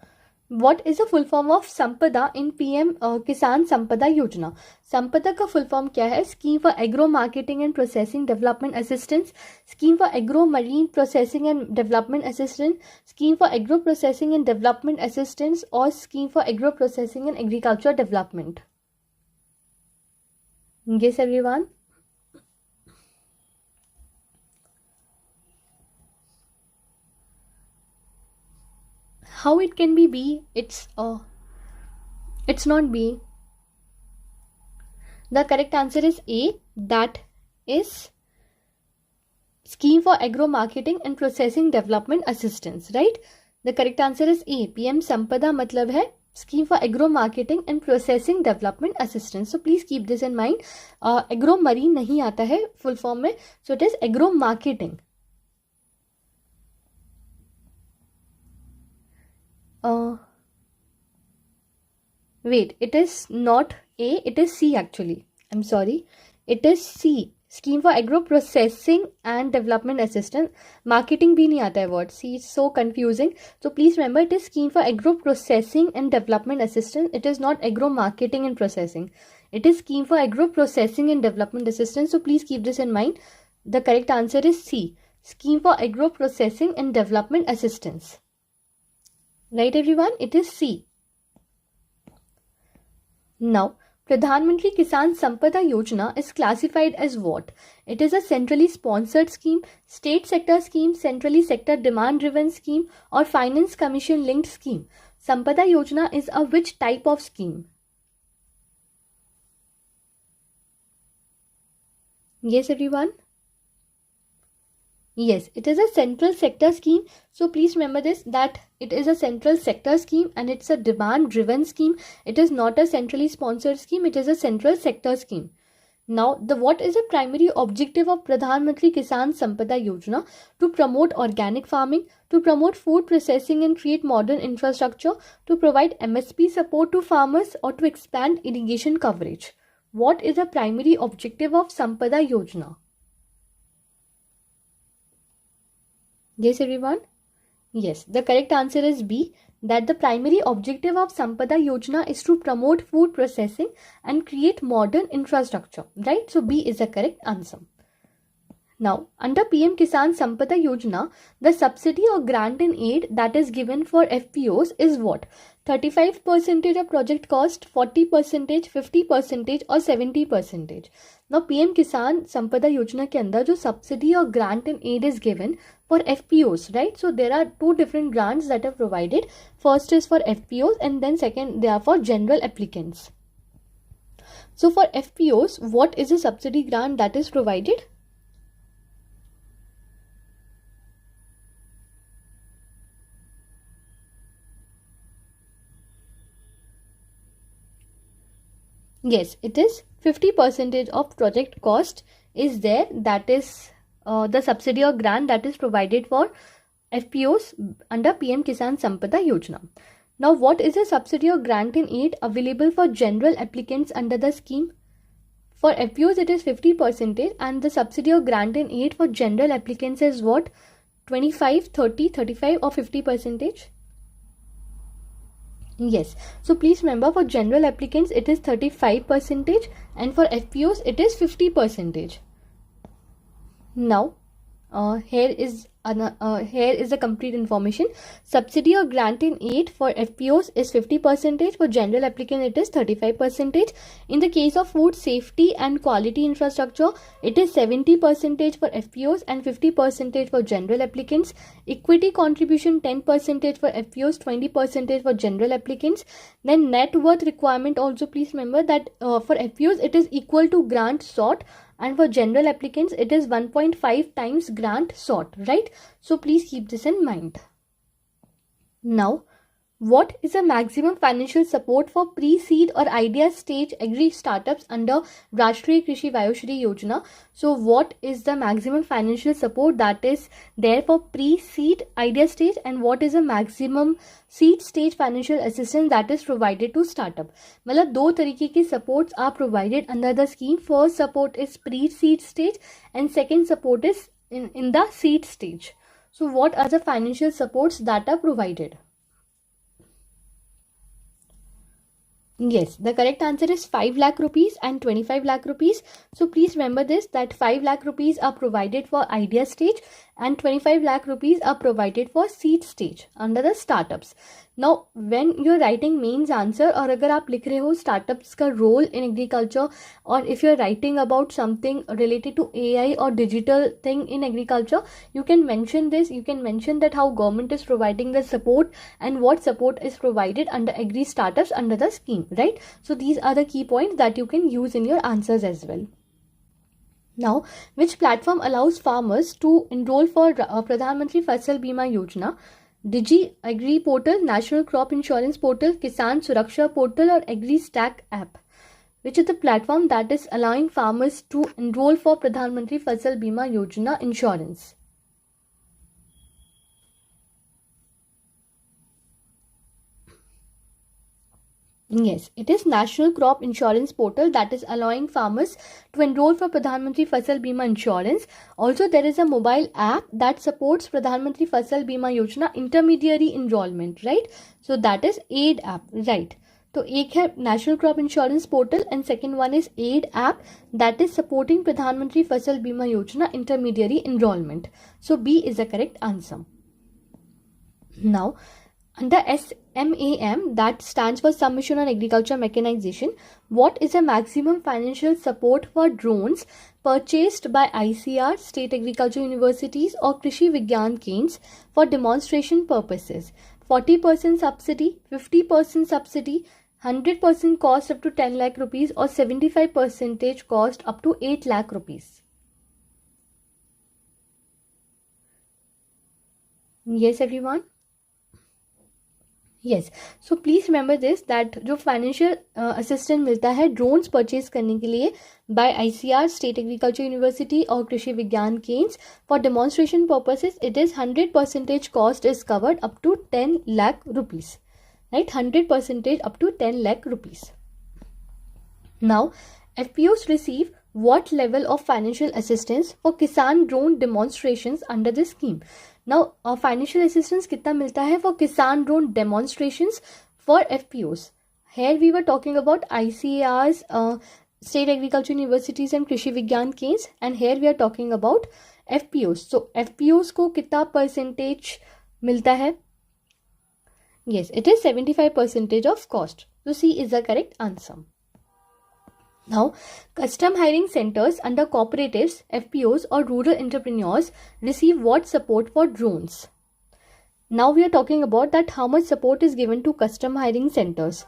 what is the full form of Sampada in PM Kisan Sampada Yojana? Sampada का full form क्या है? Scheme for Agro Marketing and Processing Development Assistance, Scheme for Agro Marine Processing and Development Assistance, Scheme for Agro Processing and Development Assistance, or Scheme for Agro Processing and Agriculture Development. Yes, everyone. How it can be B? It's not B. The correct answer is A. That is Scheme for Agro Marketing and Processing Development Assistance, right? The correct answer is A. PM Sampada मतलब है Scheme for Agro Marketing and Processing Development Assistance. So please keep this in mind. Agro Marine नहीं आता है full form में. So it is Agro Marketing. Wait, it is not A, it is C actually. I'm sorry. It is C. Scheme for Agro Processing and Development Assistance. Marketing भी नहीं आता है word. C is so confusing. So please remember, it is Scheme for Agro Processing and Development Assistance. It is not Agro Marketing and Processing. It is Scheme for Agro Processing and Development Assistance. So please keep this in mind. The correct answer is C. Scheme for Agro Processing and Development Assistance. Right, everyone? It is C. Now, Pradhan Mantri Kisan Sampada Yojana is classified as what? It is a centrally sponsored scheme, state sector scheme, centrally sector demand driven scheme, or finance commission linked scheme. Sampada Yojana is a which type of scheme? Yes, everyone? Yes, it is a central sector scheme. So please remember this, that it is a central sector scheme and it's a demand driven scheme. It is not a centrally sponsored scheme. It is a central sector scheme. Now, what is the primary objective of Pradhan Mantri Kisan Sampada Yojana? To promote organic farming, to promote food processing and create modern infrastructure, to provide MSP support to farmers, or to expand irrigation coverage. What is the primary objective of Sampada Yojana? Yes, everyone? Yes, the correct answer is B, that the primary objective of Sampada Yojana is to promote food processing and create modern infrastructure, right? So B is the correct answer. Now, under PM Kisan Sampada Yojana, the subsidy or grant in aid that is given for FPOs is what? 35% of project cost, 40%, 50% or 70%. Now, PM Kisan Sampada Yojana के अंदर जो subsidy or grant in aid is given for FPOs, right? So there are two different grants that are provided. First is for FPOs and then second they are for general applicants. So for FPOs, what is the subsidy grant that is provided? Yes, it is 50% of project cost is there. That is the subsidy or grant that is provided for FPOs under PM Kisan Sampada Yojana. Now, what is the subsidy or grant in aid available for general applicants under the scheme? For FPOs, it is 50% and the subsidy or grant in aid for general applicants is what? 25, 30, 35 or 50%? Yes. So please remember, for general applicants it is 35%, and for FPOs it is 50%. Now, here is the complete information. Subsidy or grant in aid for FPOs is 50%. For general applicant, it is 35%. In the case of food safety and quality infrastructure, it is 70% for FPOs and 50% for general applicants. Equity contribution 10% for FPOs, 20% for general applicants. Then net worth requirement also, please remember that for FPOs it is equal to grant sought, and for general applicants it is 1.5 times grant sought, right? So please keep this in mind. Now, what is the maximum financial support for pre-seed or idea stage agri startups under Rashtriya Krishi Vayushri Yojana? So what is the maximum financial support that is there for pre-seed idea stage, and what is the maximum seed stage financial assistance that is provided to startup? मतलब दो तरीके की supports are provided under the scheme. First support is pre-seed stage and second support is in the seed stage. So what are the financial supports that are provided? Yes, the correct answer is 5 lakh rupees and 25 lakh rupees. So please remember this, that 5 lakh rupees are provided for idea stage and 25 lakh rupees are provided for seed stage under the startups. Now, when you're writing mains answer, और अगर आप लिख रहे हो startups का role in agriculture, or if you're writing about something related to AI or digital thing in agriculture, you can mention this. You can mention that how government is providing the support and what support is provided under agri startups under the scheme, right? So these are the key points that you can use in your answers as well. Now, which platform allows farmers to enroll for Pradhan Mantri Fasal Bima Yojana? Digi Agri Portal, National Crop Insurance Portal, Kisan Suraksha Portal, or Agri Stack app? Which is the platform that is allowing farmers to enroll for Pradhan Mantri Fasal Bima Yojana insurance? Yes, it is National Crop Insurance Portal that is allowing farmers to enroll for Pradhan Mantri Fasal Bima Insurance. Also, there is a mobile app that supports Pradhan Mantri Fasal Bima Yojana intermediary enrollment, right? So that is AID app, right? तो एक है national crop insurance portal and second one is aide app that is supporting Pradhan Mantri Fasal Bima Yojana intermediary enrolment. So B is the correct answer. Now, under SMAM, that stands for Submission on Agriculture Mechanization, what is the maximum financial support for drones purchased by ICR, state agriculture universities or Krishi Vigyan Kendras for demonstration purposes? 40% subsidy, 50% subsidy, 100% cost up to 10 lakh rupees, or 75% cost up to 8 lakh rupees? Yes, everyone. Yes, so please remember this, that जो financial assistance मिलता है drones purchase करने के लिए by ICR, State Agriculture University और कृषि विज्ञान केंद्र for demonstration purposes, it is 100% cost is covered up to 10 lakh rupees, right? 100% up to 10 lakh rupees. Now, FPOs receive what level of financial assistance for Kisan drone demonstrations under this scheme? Now, financial assistance कितना मिलता है for Kisan drone demonstrations for FPOs? Here we were talking about ICARs, State Agriculture Universities and Krishi Vigyan Kendras, and here we are talking about FPOs. So FPOs को कितना percentage मिलता है? Yes, it is 75% of cost. So C is the correct answer. Now, custom hiring centers under cooperatives, FPOs or rural entrepreneurs receive what support for drones? Now we are talking about that how much support is given to custom hiring centers.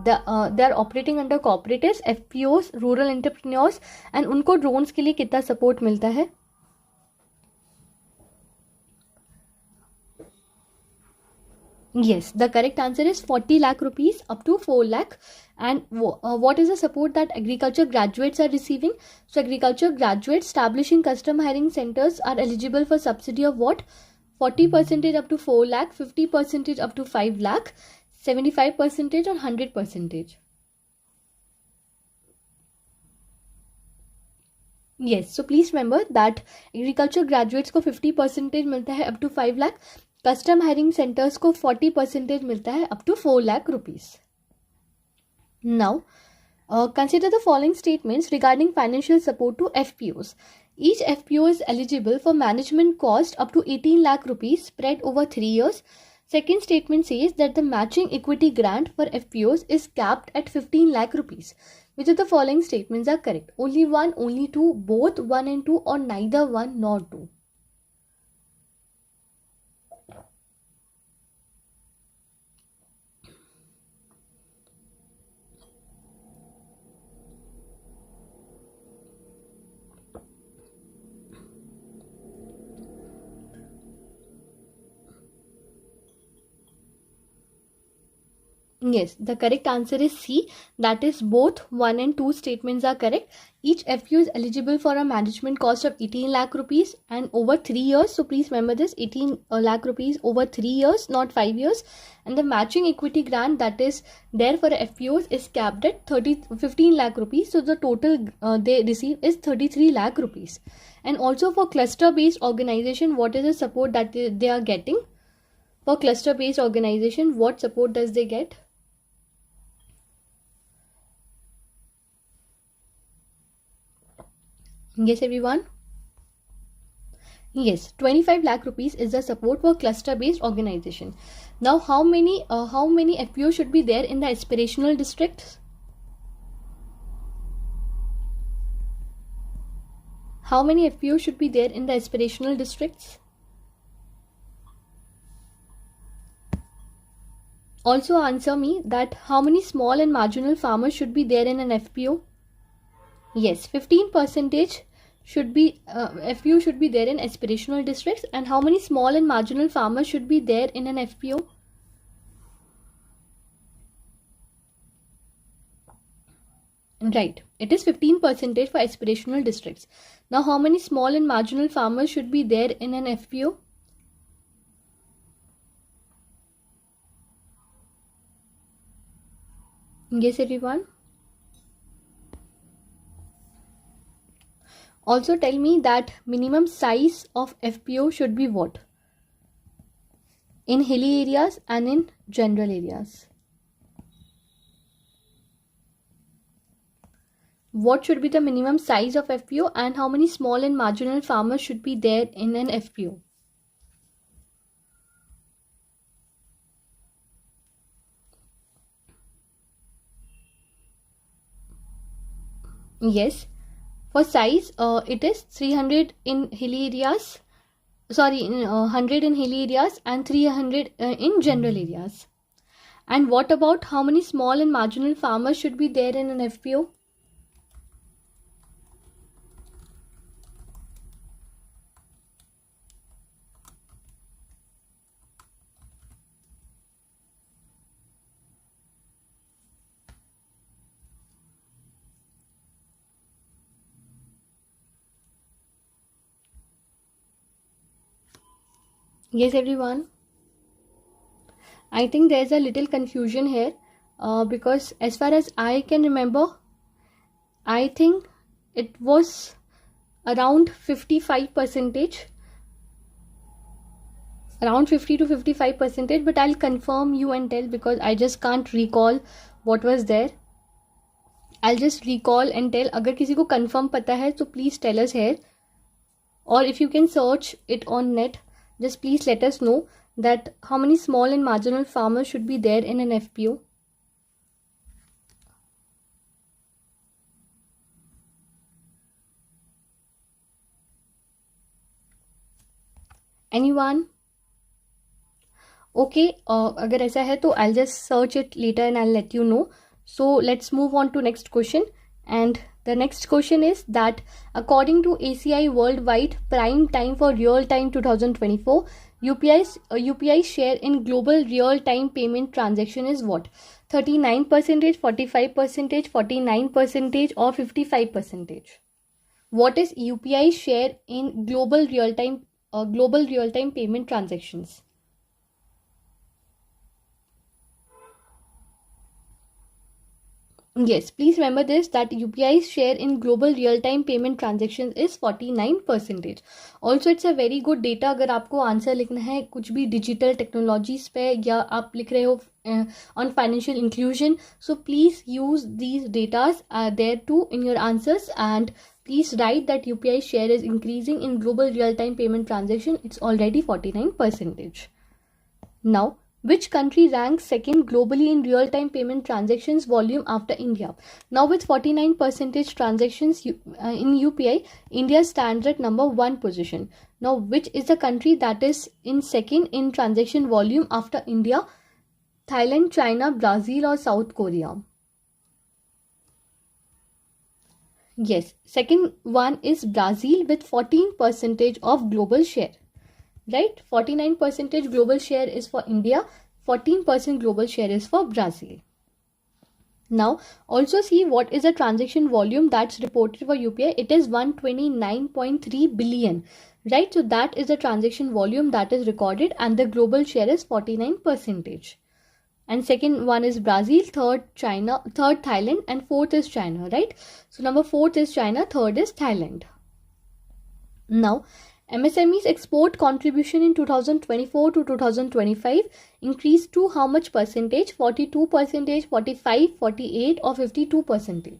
They are operating under cooperatives, FPOs, rural entrepreneurs, and उनको drones के लिए कितना support मिलता है? Yes, the correct answer is 40 lakh rupees up to 4 lakh. And what is the support that agriculture graduates are receiving? So agriculture graduates establishing custom hiring centers are eligible for subsidy of what? 40% up to 4 lakh, 50% up to 5 lakh, 75% or 100%. Yes, so please remember that agriculture graduates को 50% मिलता है up to 5 lakh. Custom hiring centres को 40% मिलता है up to 4 lakh rupees. Now consider the following statements regarding financial support to FPOs. Each FPO is eligible for management cost up to 18 lakh rupees spread over 3 years. Second statement says that the matching equity grant for FPOs is capped at 15 lakh rupees. Which of the following statements are correct? Only one, only two, both 1 and 2, or neither 1 nor 2? Yes, the correct answer is C. That is both 1 and 2 statements are correct. Each FPO is eligible for a management cost of 18 lakh rupees and over 3 years. So please remember this, 18 lakh rupees over 3 years, not 5 years. And the matching equity grant that is there for FPOs is capped at 15 lakh rupees. So the total they receive is 33 lakh rupees. And also for cluster-based organization, what is the support that they are getting? For cluster-based organization, what support does they get? Yes, everyone. Yes, 25 lakh rupees is the support for cluster-based organization. Now, how many FPO should be there in the aspirational districts? How many FPO should be there in the aspirational districts? Also answer me that how many small and marginal farmers should be there in an FPO? Yes, 15% should be FPO should be there in aspirational districts. And how many small and marginal farmers should be there in an FPO? Right, it is 15% for aspirational districts. Now, how many small and marginal farmers should be there in an FPO? Yes, everyone. Also tell me that minimum size of FPO should be what? In hilly areas and in general areas. What should be the minimum size of FPO and how many small and marginal farmers should be there in an FPO? Yes, for size it is 300 in hilly areas, 100 in hilly areas and 300 in general areas. And what about how many small and marginal farmers should be there in an FPO? Yes, everyone. I think there's a little confusion here because as far as I can remember, I think it was around 55%, around 50 to 55%, but I'll confirm you and tell because I just can't recall what was there. I'll just recall and tell. अगर किसी को confirm पता है तो please tell us here, or if you can search it on net, just please let us know that how many small and marginal farmers should be there in an FPO. Anyone? Okay, अगर ऐसा है तो I'll just search it later and I'll let you know. So let's move on to next question. And the next question is that according to ACI worldwide prime time for real time 2024, UPI's share in global real time payment transaction is what? 39%, 45%, 49%, or 55%? What is UPI's share in global real time payment transactions? Yes, please remember this, that UPI's share in global real-time payment transactions is 49%. Also, it's a very good data अगर आपको answer लिखना है कुछ भी digital technologies पे, या आप लिख रहे हो on financial inclusion, so please use these datas there too in your answers, and please write that UPI share is increasing in global real-time payment transaction. It's already 49%. Now, which country ranks second globally in real-time payment transactions volume after India? Now, with 49% transactions in UPI, India stands at number 1 position. Now, which is the country that is in second in transaction volume after India? Thailand, China, Brazil, or South Korea? Yes, second one is Brazil with 14% of global share. Right, 49% global share is for India, 14% global share is for Brazil. Now, also see what is the transaction volume that's reported for UPI. It is 129.3 billion. Right, so that is the transaction volume that is recorded, and the global share is 49%. And second one is Brazil, third China, third Thailand, and fourth is China. Right, so number 4 is China, third is Thailand. Now, MSME's export contribution in 2024 to 2025 increased to how much percentage? 42%, 45, 48, or 52%?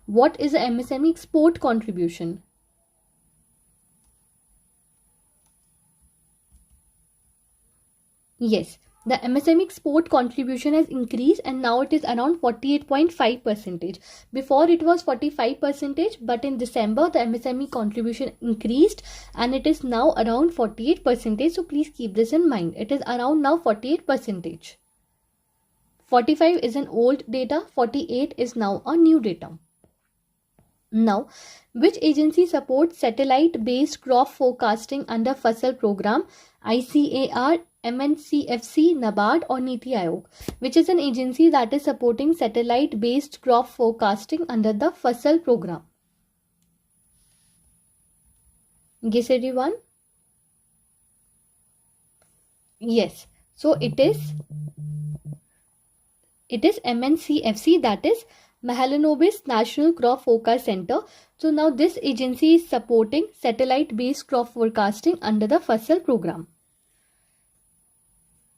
What is the MSME export contribution? Yes, the MSME export contribution has increased, and now it is around 48.5%. Before it was 45%, but in December the MSME contribution increased and it is now around 48%. So please keep this in mind. It is around now 48%. 45 is an old data, 48 is now a new data. Now, which agency supports satellite-based crop forecasting under Fasal program? ICAR, MNCFC, NABARD, or Niti Aayog? Which is an agency that is supporting satellite-based crop forecasting under the Fasal program? Guess everyone? Yes. So it is MNCFC, that is Mahalanobis National Crop Forecast Center. So now this agency is supporting satellite-based crop forecasting under the Fasal program.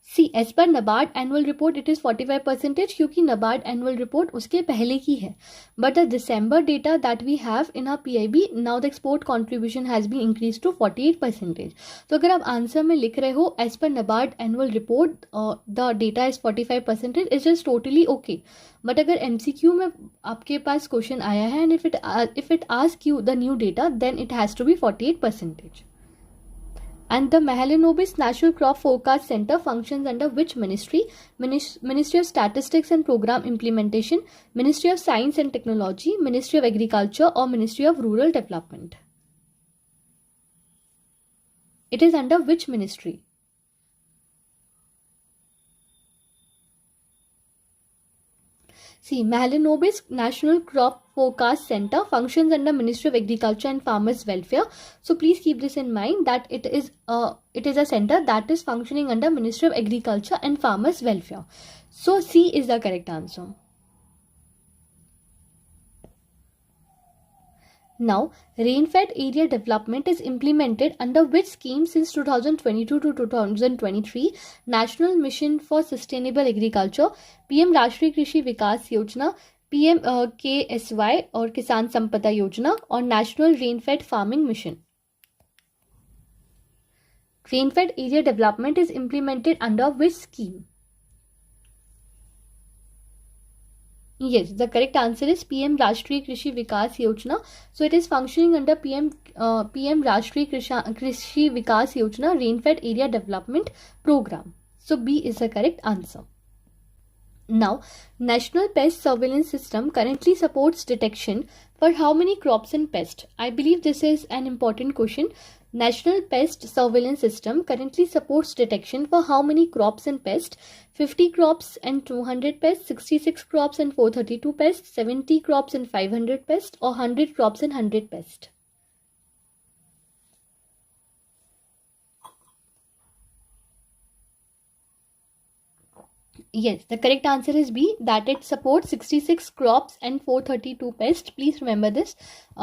See, as per NABARD annual report, it is 45% क्योंकि NABARD annual report उसके पहले की है. But the December data that we have in our PIB, now the export contribution has been increased to 48%. तो अगर आप answer में लिख रहे हो as per NABARD annual report, the data is 45%, is just totally okay. But अगर MCQ में आपके पास क्वेश्चन आया है and if it asks you the new data, then it has to be 48%. And the Mahalanobis National Crop Forecast Center functions under which ministry? Ministry of Statistics and Program Implementation, Ministry of Science and Technology, Ministry of Agriculture, or Ministry of Rural Development? It is under which ministry? See, Mahalanobis National Crop Forecast Center functions under Ministry of Agriculture and Farmers Welfare. So please keep this in mind that it is a center that is functioning under Ministry of Agriculture and Farmers Welfare. So C is the correct answer. Now, rain-fed area development is implemented under which scheme since 2022 to 2023? National Mission for Sustainable Agriculture, PM Rashtriya Krishi Vikas Yojana, PM KSY or Kisan Sampada Yojana, or National Rain-fed Farming Mission? Rain-fed area development is implemented under which scheme? Yes, the correct answer is PM Rashtriya Krishi Vikas Yojana. So it is functioning under PM Rashtriya Krishi Vikas Yojana Rain-fed area development program. So B is the correct answer. Now, National Pest Surveillance System currently supports detection for how many crops and pests? I believe this is an important question. National Pest Surveillance System currently supports detection for how many crops and pests? 50 crops and 200 pests, 66 crops and 432 pests, 70 crops and 500 pests, or 100 crops and 100 pests? Yes, the correct answer is B, that it supports 66 crops and 432 pests. Please remember this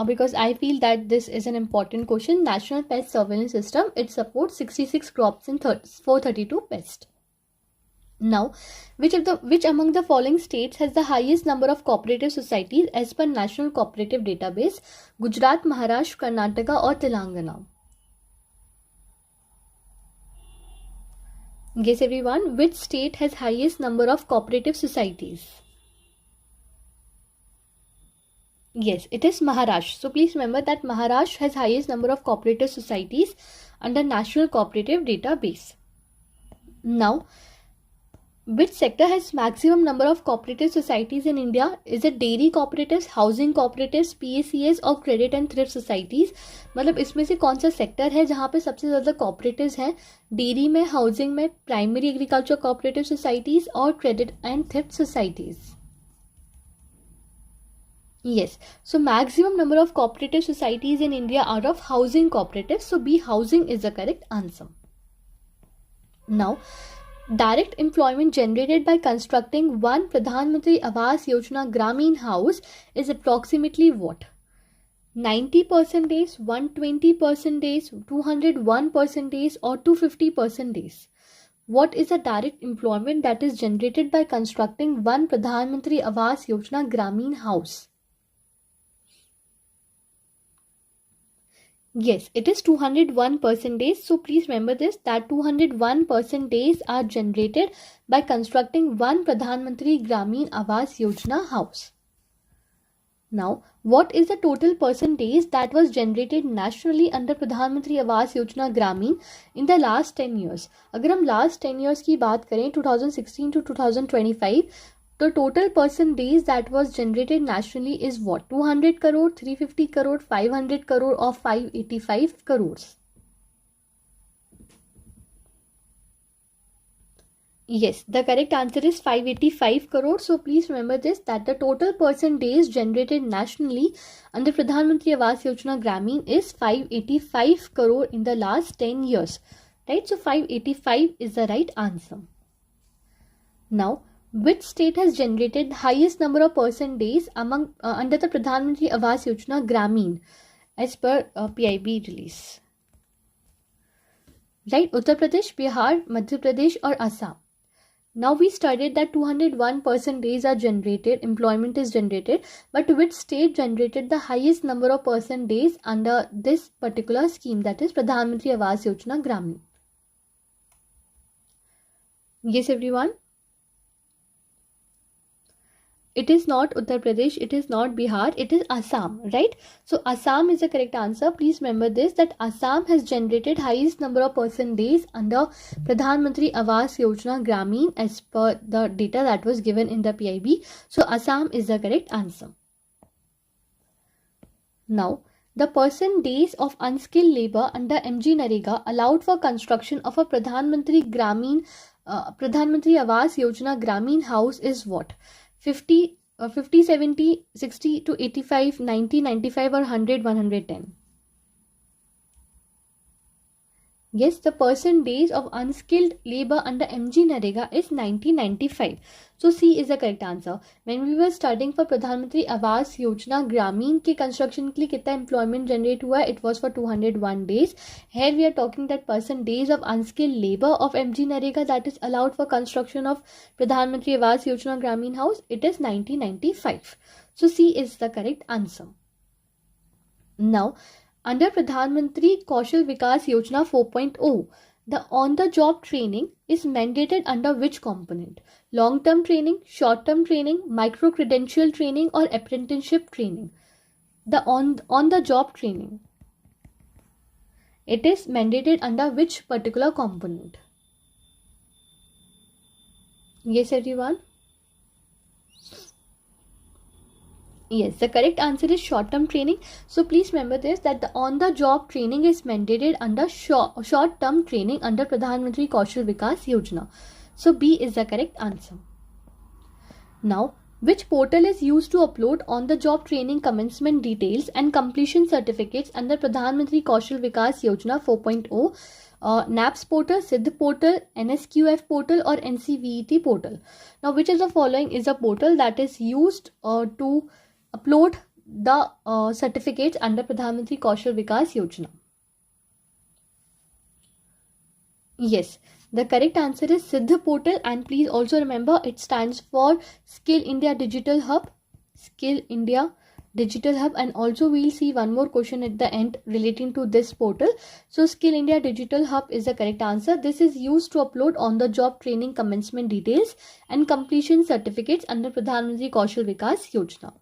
because I feel that this is an important question. National Pest Surveillance System, it supports 66 crops and 432 pests. Now, which among the following states has the highest number of cooperative societies as per National Cooperative Database? Gujarat, Maharashtra, Karnataka or Telangana? Guess everyone, which state has highest number of cooperative societies? Yes, it is Maharashtra. So please remember that Maharashtra has highest number of cooperative societies under National Cooperative Database. Now, which sector has maximum number of cooperative societies in India? Is it dairy cooperatives, housing cooperatives, PACS और credit and thrift societies? मतलब इसमें से कौन सा sector है जहाँ पे सबसे ज़्यादा cooperatives हैं? डेयरी में, हाउसिंग में, प्राइमरी एग्रीकल्चर कोऑपरेटिव सोसाइटीज और credit and thrift societies. Yes, so maximum number of cooperative societies in India are of housing cooperatives. So B, housing is the correct answer. Now, direct employment generated by constructing one Pradhan Mantri Awas Yojana Gramin house is approximately what? 90%, 120%, 201% or 250%. What is the direct employment that is generated by constructing one Pradhan Mantri Awas Yojana Gramin house? Yes, it is 201%. So please remember this, that 201% are generated by constructing one Pradhan Mantri Gramin Awas Yojana house. Now, what is the total percentage that was generated nationally under Pradhan Mantri Awas Yojana Gramin in the last 10 years? अगर हम last 10 years की बात करें 2016 to 2025, the total percentage that was generated nationally is what? 200 crore, 350 crore, 500 crore or 585 crores? Yes, the correct answer is 585 crore. So please remember this, that the total percentage generated nationally under Pradhan Mantri Awas Yojana Gramin is 585 crore in the last 10 years. Right? So 585 is the right answer. Now, which state has generated highest number of percentage among under the Pradhan Mantri Awas Yojana Gramin as per PIB release? Right? Uttar Pradesh, Bihar, Madhya Pradesh or Assam. Now we studied that 201% are generated, employment is generated, but which state generated the highest number of percentage under this particular scheme, that is Pradhan Mantri Awas Yojana Gramin? Yes everyone. It is not Uttar Pradesh, it is not Bihar, it is Assam, right? So Assam is the correct answer. Please remember this, that Assam has generated highest number of percentage under Pradhan Mantri Awas Yojana Gramin as per the data that was given in the PIB. So Assam is the correct answer. Now, the percentage of unskilled labor under MG Narega allowed for construction of a Pradhan Mantri Awas Yojana Gramin house is what? 50, 70, 60 to 85, 90, 95 or 100, 110. Yes, the percentage of unskilled labor under MG Narega is 90-95. So C is the correct answer. When we were studying for Pradhan Mantri Awas Yojana Gramin के construction के लिए कितना employment generate हुआ, it was for 201 days. Here we are talking that percentage of unskilled labor of MG Narega that is allowed for construction of Pradhan Mantri Awas Yojana Gramin house, it is 90-95. So C is the correct answer. Now, under Pradhan Mantri Kaushal Vikas Yojana 4.0, the on-the-job training is mandated under which component? Long-term training, short-term training, micro-credential training or apprenticeship training? The on-the-job training, it is mandated under which particular component? Yes everyone? Yes, the correct answer is short-term training. So please remember this, that the on-the-job training is mandated under short-term training under Pradhan Mantri Kaushal Vikas Yojana. So B is the correct answer. Now, which portal is used to upload on-the-job training commencement details and completion certificates under Pradhan Mantri Kaushal Vikas Yojana 4.0? NAPS portal, Siddh portal, NSQF portal or NCVET portal. Now which of the following is a portal that is used to upload the certificates under Pradhan Mantri Kaushal Vikas Yojana? Yes, the correct answer is Siddh portal, and please also remember it stands for Skill India Digital Hub. Skill India Digital Hub, and also we'll see one more question at the end relating to this portal. So Skill India Digital Hub is the correct answer. This is used to upload on the job training commencement details and completion certificates under Pradhan Mantri Kaushal Vikas Yojana.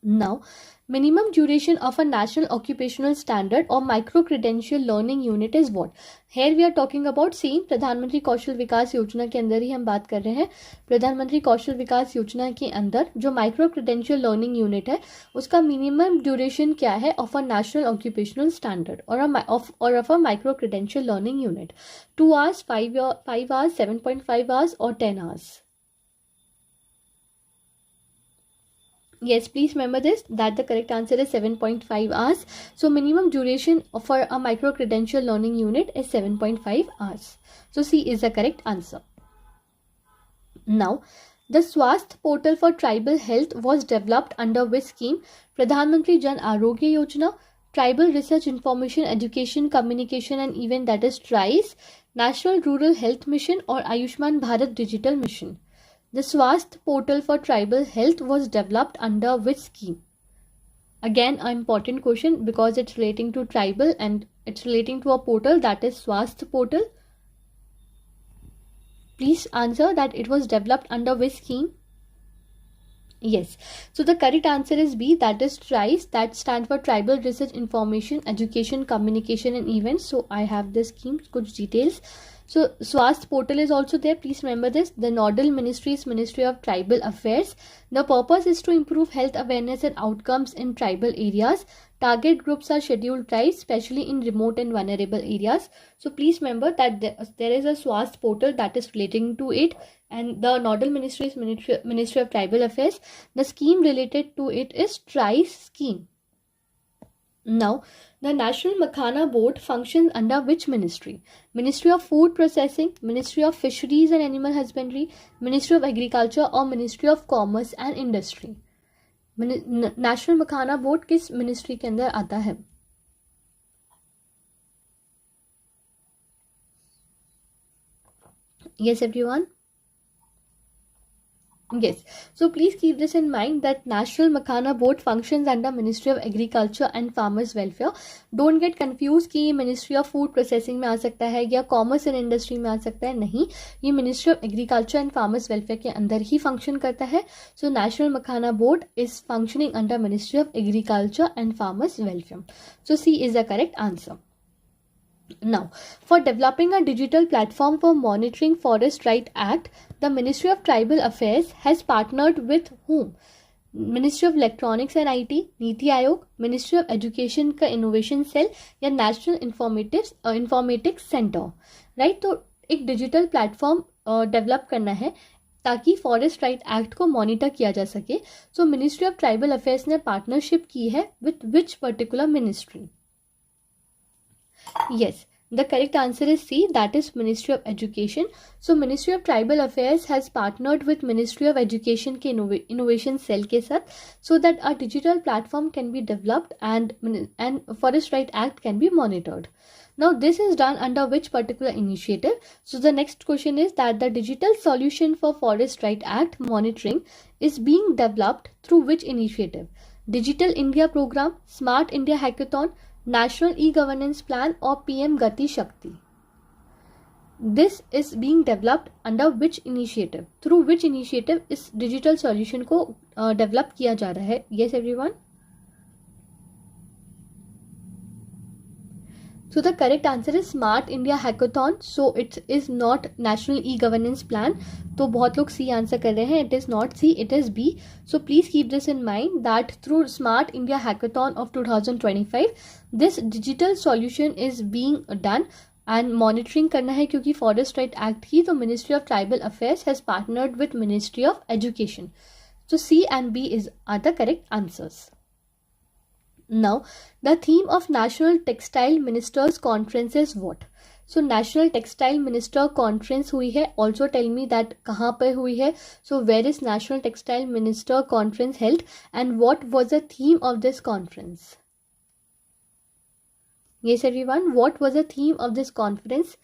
Now, minimum duration of a national occupational standard or micro credential learning unit is what? Here we are talking about same प्रधानमंत्री कौशल विकास योजना के अंदर ही हम बात कर रहे हैं. प्रधानमंत्री कौशल विकास योजना के अंदर जो माइक्रो क्रेडेंशियल लर्निंग यूनिट है उसका मिनिमम ड्यूरेशन क्या है of a national occupational standard और of a micro credential learning unit? 2 hours, 5 hours, 7.5 hours or 10 hours? Yes, please remember this, that the correct answer is 7.5 hours. So minimum duration for a micro credential learning unit is 7.5 hours. So C is the correct answer. Now, the Swasth portal for tribal health was developed under which scheme? Pradhan Mantri Jan Arogya Yojana, Tribal Research Information Education Communication and Event, that is TRICE, National Rural Health Mission or Ayushman Bharat Digital Mission. The Swasth portal for tribal health was developed under which scheme? Again, an important question because it's relating to tribal and it's relating to a portal, that is Swasth portal. Please answer that it was developed under which scheme? Yes. So the correct answer is B, that is TRICE, that stands for Tribal Research Information Education Communication and Events. So I have this scheme, kuch details. So Swasth portal is also there. Please remember this. The nodal ministry is Ministry of Tribal Affairs. The purpose is to improve health awareness and outcomes in tribal areas. Target groups are scheduled tribes, especially in remote and vulnerable areas. So please remember that there is a Swasth portal that is relating to it, and the nodal ministry is Ministry of Tribal Affairs. The scheme related to it is TRICE scheme. Now, the National Makhana Board functions under which ministry? Ministry of Food Processing, Ministry of Fisheries and Animal Husbandry, Ministry of Agriculture or Ministry of Commerce and Industry? National Makhana Board किस ministry के अंदर आता है? Yes, everyone? Yes, so please keep this in mind that National Makhana Board functions under Ministry of Agriculture and Farmers Welfare. Don't get confused कि ये Ministry of Food Processing में आ सकता है या Commerce and Industry में आ सकता है. नहीं, ये Ministry of Agriculture and Farmers Welfare के अंदर ही function करता है. So National Makhana Board is functioning under Ministry of Agriculture and Farmers Welfare. So C is the correct answer. Now, for developing a digital platform for monitoring Forest Right Act, the Ministry of Tribal Affairs has partnered with whom? Ministry of Electronics and IT, Niti Aayog, Ministry of Education का Innovation Cell या National Informatics Center, right? तो एक digital platform develop करना है ताकि forest right act को monitor किया जा सके. सो मिनिस्ट्री ऑफ ट्राइबल अफेयर्स ने पार्टनरशिप की है with which particular ministry? Yes, the correct answer is C, that is Ministry of Education. So Ministry of Tribal Affairs has partnered with Ministry of Education के Innovation Cell के साथ so that a digital platform can be developed and Forest Right Act can be monitored. Now this is done under which particular initiative? So the next question is that the digital solution for Forest Right Act monitoring is being developed through which initiative? Digital India Program, Smart India Hackathon, National E-Governance Plan or PM Gati Shakti? This is being developed under which initiative? Through which initiative इस digital solution को develop किया जा रहा है? Yes, everyone? So the correct answer is Smart India Hackathon. So it is not National E-Governance Plan. तो बहुत लोग C answer कर रहे हैं. It is not C, it is B. So please keep this in mind that through Smart India Hackathon of 2025, this digital solution is being done and monitoring करना है क्योंकि Forest Right Act ही तो Ministry of Tribal Affairs has partnered with Ministry of Education. So C and B are the correct answers. Now, the theme of National Textile Ministers Conference is what? So National Textile Minister Conference हुई है. Also tell me that कहाँ पे हुई है. So where is National Textile Minister Conference held and what was the theme of this conference? Yes everyone, what was the theme of this conference?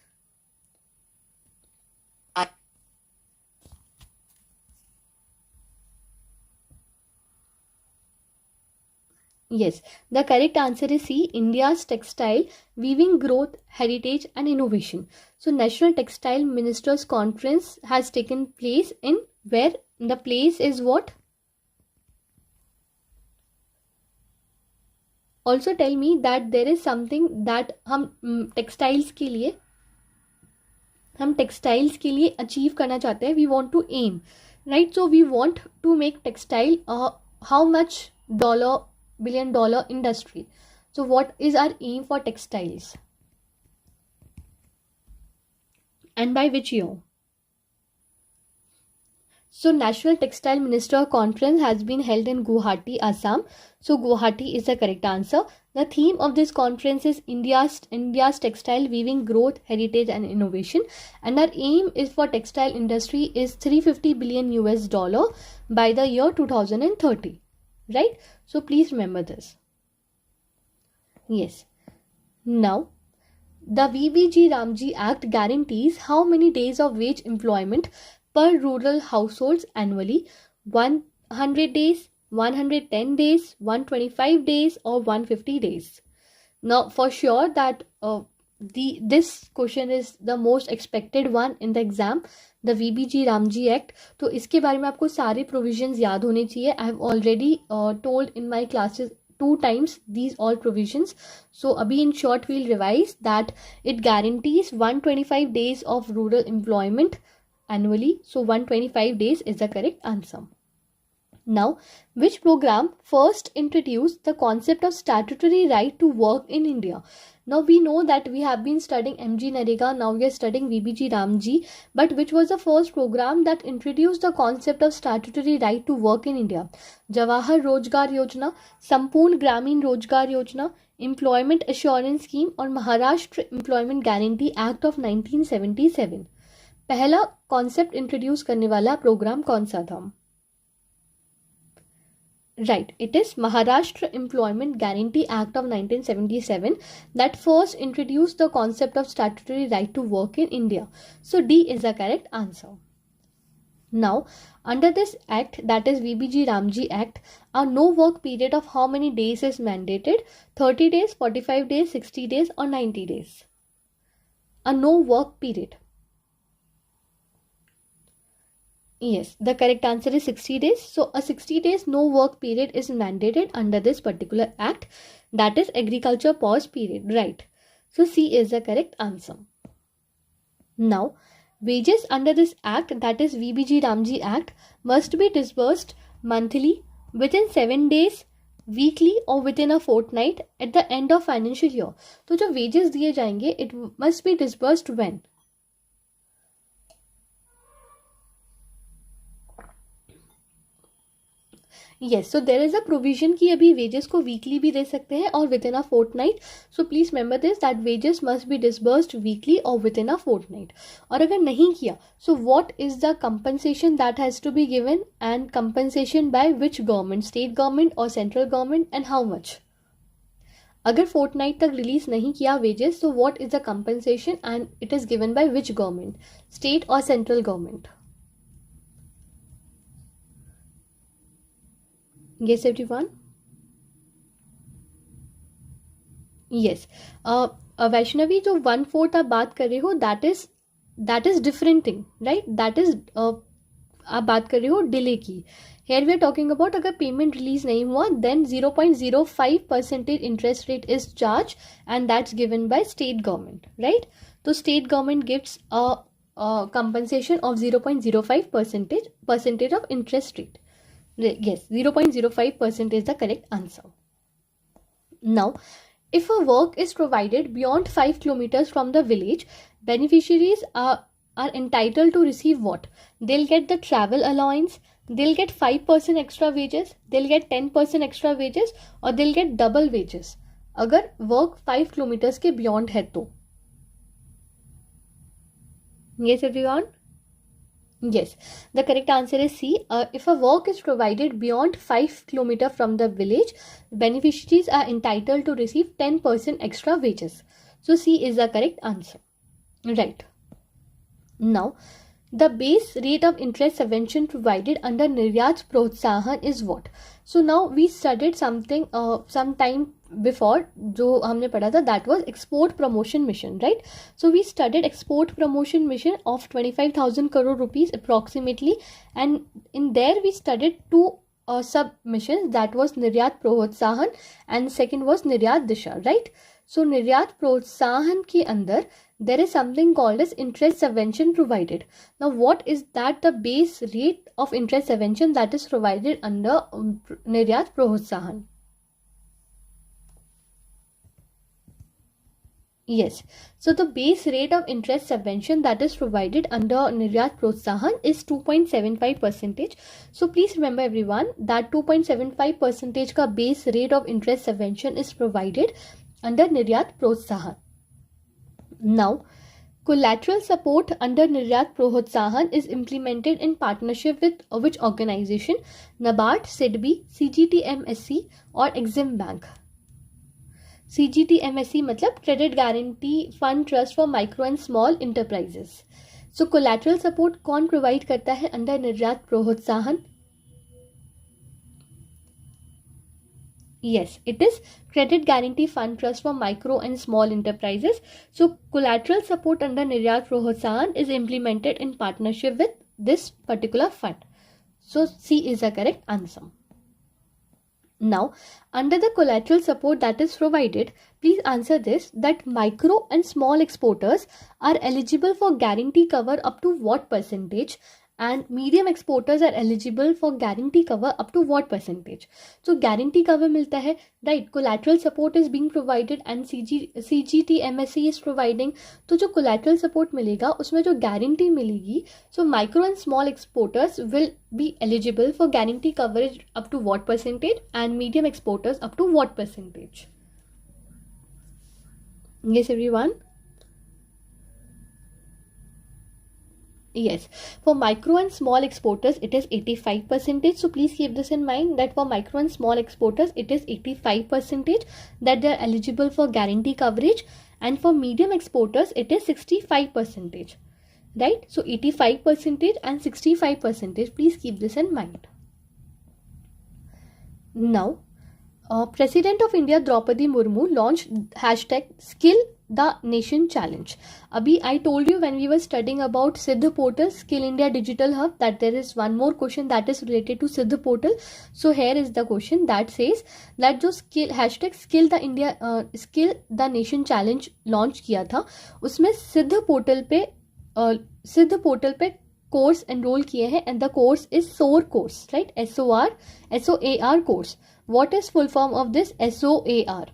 Yes, the correct answer is C, India's textile, weaving growth, heritage and innovation. So National Textile Ministers Conference has taken place in where? The place is what? Also tell me that there is something that हम textiles के लिए achieve करना चाहते हैं. We want to aim, right? So we want to make textile how much billion dollar industry. So what is our aim for textiles and by which year? So National Textile Minister Conference has been held in Guwahati, Assam. So Guwahati is the correct answer. The theme of this conference is India's textile weaving growth, heritage and innovation. And our aim is for textile industry is $350 billion by the year 2030. Right? So please remember this. Yes. Now, the VBG Ramji Act guarantees how many days of wage employment per rural households annually? 100 days, 110 days, 125 days or 150 days. Now for sure that this question is the most expected one in the exam, the VBG Ramji Act. तो इसके बारे में आपको सारे provisions याद होने चाहिए. I have already told in my classes 2 times these all provisions. So abhi in short we'll revise that it guarantees 125 days of rural employment annually. So 125 days is the correct answer. Now, which program first introduced the concept of statutory right to work in India? Now we know that we have been studying MG Narega, now we are studying VBG Ramji, but which was the first program that introduced the concept of statutory right to work in India? Jawahar Rojgar Yojana, Sampoorn Gramin Rojgar Yojana, Employment Assurance Scheme और Maharashtra Employment Guarantee Act of 1977. पहला concept introduce करने वाला programme कौन सा था? Right, it is Maharashtra Employment Guarantee Act of 1977 that first introduced the concept of statutory right to work in India. So D is the correct answer. Now, under this act, that is VBG Ramji Act, a no work period of how many days is mandated? 30 days, 45 days, 60 days or 90 days? A no work period. Yes, the correct answer is 60 days. So a 60 days no work period is mandated under this particular act, that is agriculture pause period, right? So C is the correct answer. Now, wages under this act, that is VBG Ramji Act, must be disbursed monthly, within 7 days, weekly or within a fortnight at the end of financial year. तो जो wages दिए जाएंगे, it must be disbursed when? Yes, so there is a provision कि अभी wages को weekly भी दे सकते हैं और within a fortnight. So please remember this that wages must be disbursed weekly or within a fortnight. और अगर नहीं किया, so what is the compensation that has to be given and compensation by which government, state government or central government and how much? अगर fortnight तक release नहीं किया wages, so what is the compensation and it is given by which government, state or central government? Yes everyone. Yes. Vaishnavi जो 1/4 आप बात कर रहे हो that is different thing, right? That is आप बात कर रहे हो डिले की. Here we are talking about अगर पेमेंट रिलीज नहीं हुआ then 0.05% interest rate is charged and that's given by state government, right? So state government gives a compensation of 0.05% of interest rate. Yes, 0.05% is the correct answer. Now, if a work is provided beyond 5 kilometers from the village, beneficiaries are entitled to receive what? They'll get the travel allowance, they'll get 5% extra wages, they'll get 10% extra wages, or they'll get double wages अगर work 5 kilometres के beyond है तो. Yes everyone? Yes, the correct answer is C. If a work is provided beyond 5 km from the village, beneficiaries are entitled to receive 10% extra wages. So C is the correct answer. Right. Now, the base rate of interest subvention provided under Niryat Protsahan is what? So now we studied something some time before, जो हमने पढ़ा था, that was export promotion mission, right? So we studied export promotion mission of 25,000 crore rupees approximately, and in there we studied two sub missions, that was Niryat Protsahan and second was Niryat Disha, right? So Niryat Protsahan के अंदर there is something called as interest subvention provided. Now what is that? The base rate of interest subvention that is provided under Niryat Protsahan. Yes, so the base rate of interest subvention that is provided under Niryat Protsahan is 2.75%. So please remember everyone that 2.75% का base rate of interest subvention is provided under Niryat Protsahan. Now, collateral support under Niryat Protsahan is implemented in partnership with which organization? NABARD, SIDBI, CGTMSC or Exim Bank. CGTMSC मतलब Credit Guarantee Fund Trust for Micro and Small Enterprises. So collateral support कौन provide करता है under Niryat Protsahan? Yes, it is Credit Guarantee Fund Trust for Micro and Small Enterprises. So collateral support under Niryat Protsahan is implemented in partnership with this particular fund. So C is the correct answer. Now, under the collateral support that is provided, please answer this, that micro and small exporters are eligible for guarantee cover up to what percentage, and medium exporters are eligible for guarantee cover up to what percentage. So guarantee cover मिलता है, right? Collateral support is being provided and CGTMSC is providing. तो जो collateral support मिलेगा उसमें जो guarantee मिलेगी, so micro and small exporters will be eligible for guarantee coverage up to what percentage and medium exporters up to what percentage. Yes everyone? Yes, for micro and small exporters it is 85%. So please keep this in mind that for micro and small exporters it is 85% that they are eligible for guarantee coverage, and for medium exporters it is 65%. Right? So 85% and 65%. Please keep this in mind. Now, President of India Draupadi Murmu launched hashtag Skill the Nation Challenge. Abhi, I told you when we were studying about Siddha Portal, Skill India Digital Hub, that there is one more question that is related to Siddha Portal. So here is the question that says that जो hashtag Skill the Nation Challenge launch किया था, उसमें Siddha Portal पे course enroll किए हैं, and the course is SOAR course, right? SOAR course. What is full form of this SOAR?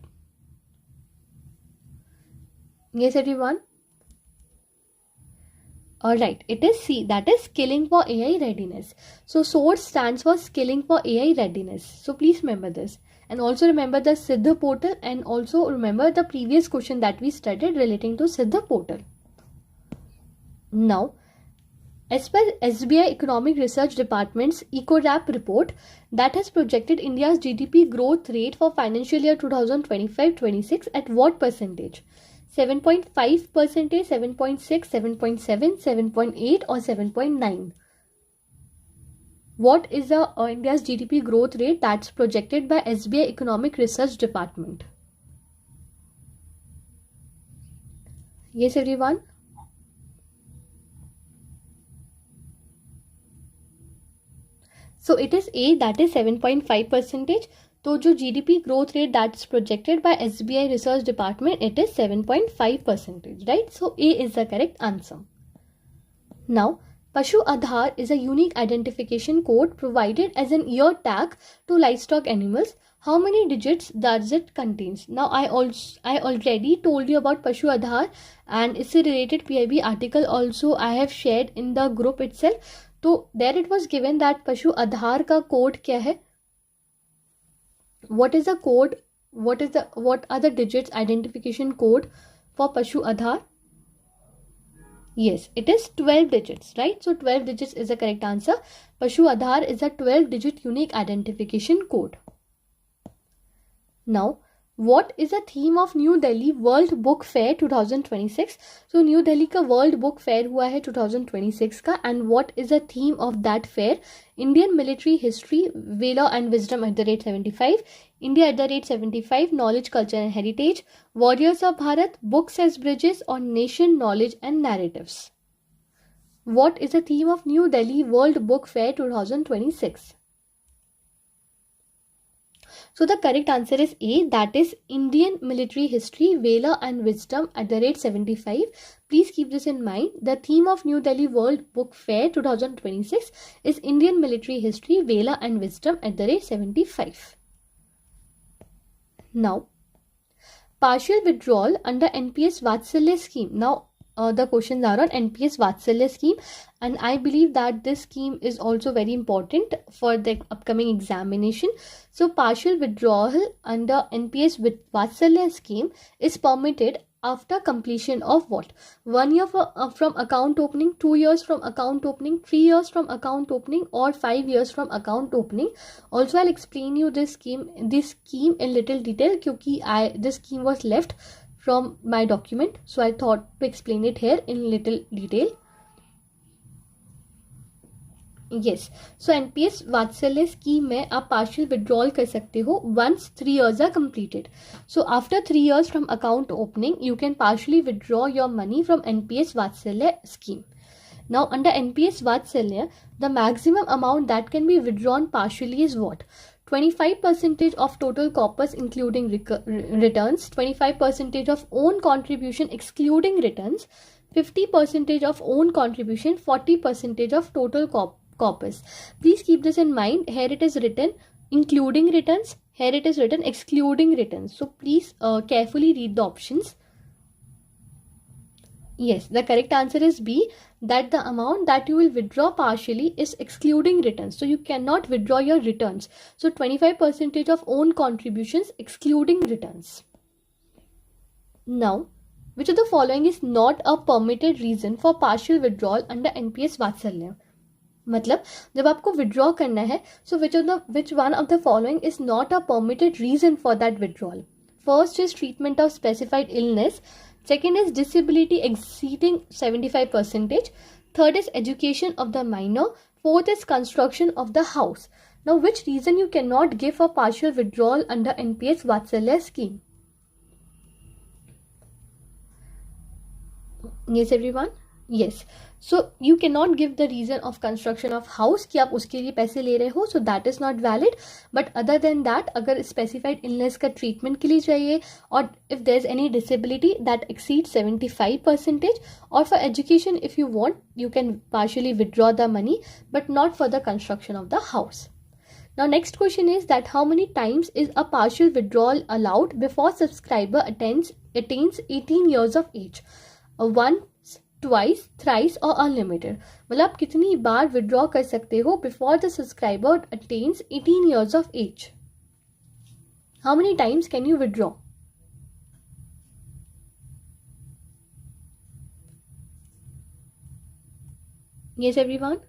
Yes everyone? Alright, it is C, that is Skilling for AI Readiness. So SOAR stands for Skilling for AI Readiness. So please remember this. And also remember the Siddha Portal, and also remember the previous question that we studied relating to Siddha Portal. Now, as per SBI Economic Research Department's EcoRap report that has projected India's GDP growth rate for financial year 2025-26 at what percentage? 7.5%, 7.6, 7.7, 7.8 or 7.9? What is the India's GDP growth rate that's projected by SBI Economic Research Department? Yes everyone? So it is A, that is 7.5%. तो जो GDP growth rate that's projected by SBI Research Department, it is 7.5%, right? So A is the correct answer. Now, Pashu Aadhaar is a unique identification code provided as an ear tag to livestock animals. How many digits does it contains? Now, I already told you about Pashu Aadhaar, and it's a related PIB article also I have shared in the group itself. तो there it was given that Pashu Aadhaar का code क्या है, what is the code, what are the digits identification code for Pashu Aadhaar? Yes, it is 12 digits, right? So 12 digits is the correct answer. Pashu Aadhaar is a 12-digit unique identification code. Now, what is the theme of New Delhi World Book Fair 2026? So New Delhi का World Book Fair हुआ है 2026 का, and what is the theme of that fair? Indian military history, valor and wisdom @75, India @75, knowledge, culture and heritage, warriors of Bharat, books as bridges, or nation, knowledge and narratives. What is the theme of New Delhi World Book Fair 2026? So the correct answer is A, that is Indian military history, valor and wisdom @75. Please keep this in mind. The theme of New Delhi World Book Fair 2026 is Indian military history, valor and wisdom @75. Now, partial withdrawal under NPS Vatsalya scheme. Now, the questions are on NPS Vatsalya scheme, and I believe that this scheme is also very important for the upcoming examination. So partial withdrawal under NPS Vatsalya scheme is permitted after completion of what? 1 year from account opening, 2 years from account opening, 3 years from account opening, or 5 years from account opening. Also, I'll explain you this scheme in little detail because this scheme was left from my document, so I thought to explain it here in little detail. Yes, so NPS Vatsalya scheme में आप partial withdrawal कर सकते हो once 3 years are completed. So after 3 years from account opening, you can partially withdraw your money from NPS Vatsalya scheme. Now under NPS Vatsalya, the maximum amount that can be withdrawn partially is what? 25% of total corpus including returns, 25% of own contribution excluding returns, 50% of own contribution, 40% of total corpus. Please keep this in mind. Here it is written including returns, here it is written excluding returns. So please carefully read the options. Yes, the correct answer is B, that the amount that you will withdraw partially is excluding returns. So you cannot withdraw your returns. So 25% of own contributions excluding returns. Now, which of the following is not a permitted reason for partial withdrawal under NPS Vatsalya? मतलब जब आपको withdraw करना है, so which one of the following is not a permitted reason for that withdrawal? First is treatment of specified illness. Second is disability exceeding 75%. Third is education of the minor. Fourth is construction of the house. Now, which reason you cannot give for partial withdrawal under NPS Vatsalya scheme? Yes, everyone? Yes. So you cannot give the reason of construction of house कि आप उसके लिए पैसे ले रहे हो, so that is not valid. But other than that, अगर specified illness का treatment के लिए चाहिए, or if there is any disability that exceeds 75%, or for education if you want, you can partially withdraw the money, but not for the construction of the house. Now next question is that how many times is a partial withdrawal allowed before subscriber attains 18 years of age? Once, twice, thrice or unlimited. मतलब कितनी बार withdraw कर सकते हो before the subscriber attains 18 years of age? How many times can you withdraw? Yes, everyone?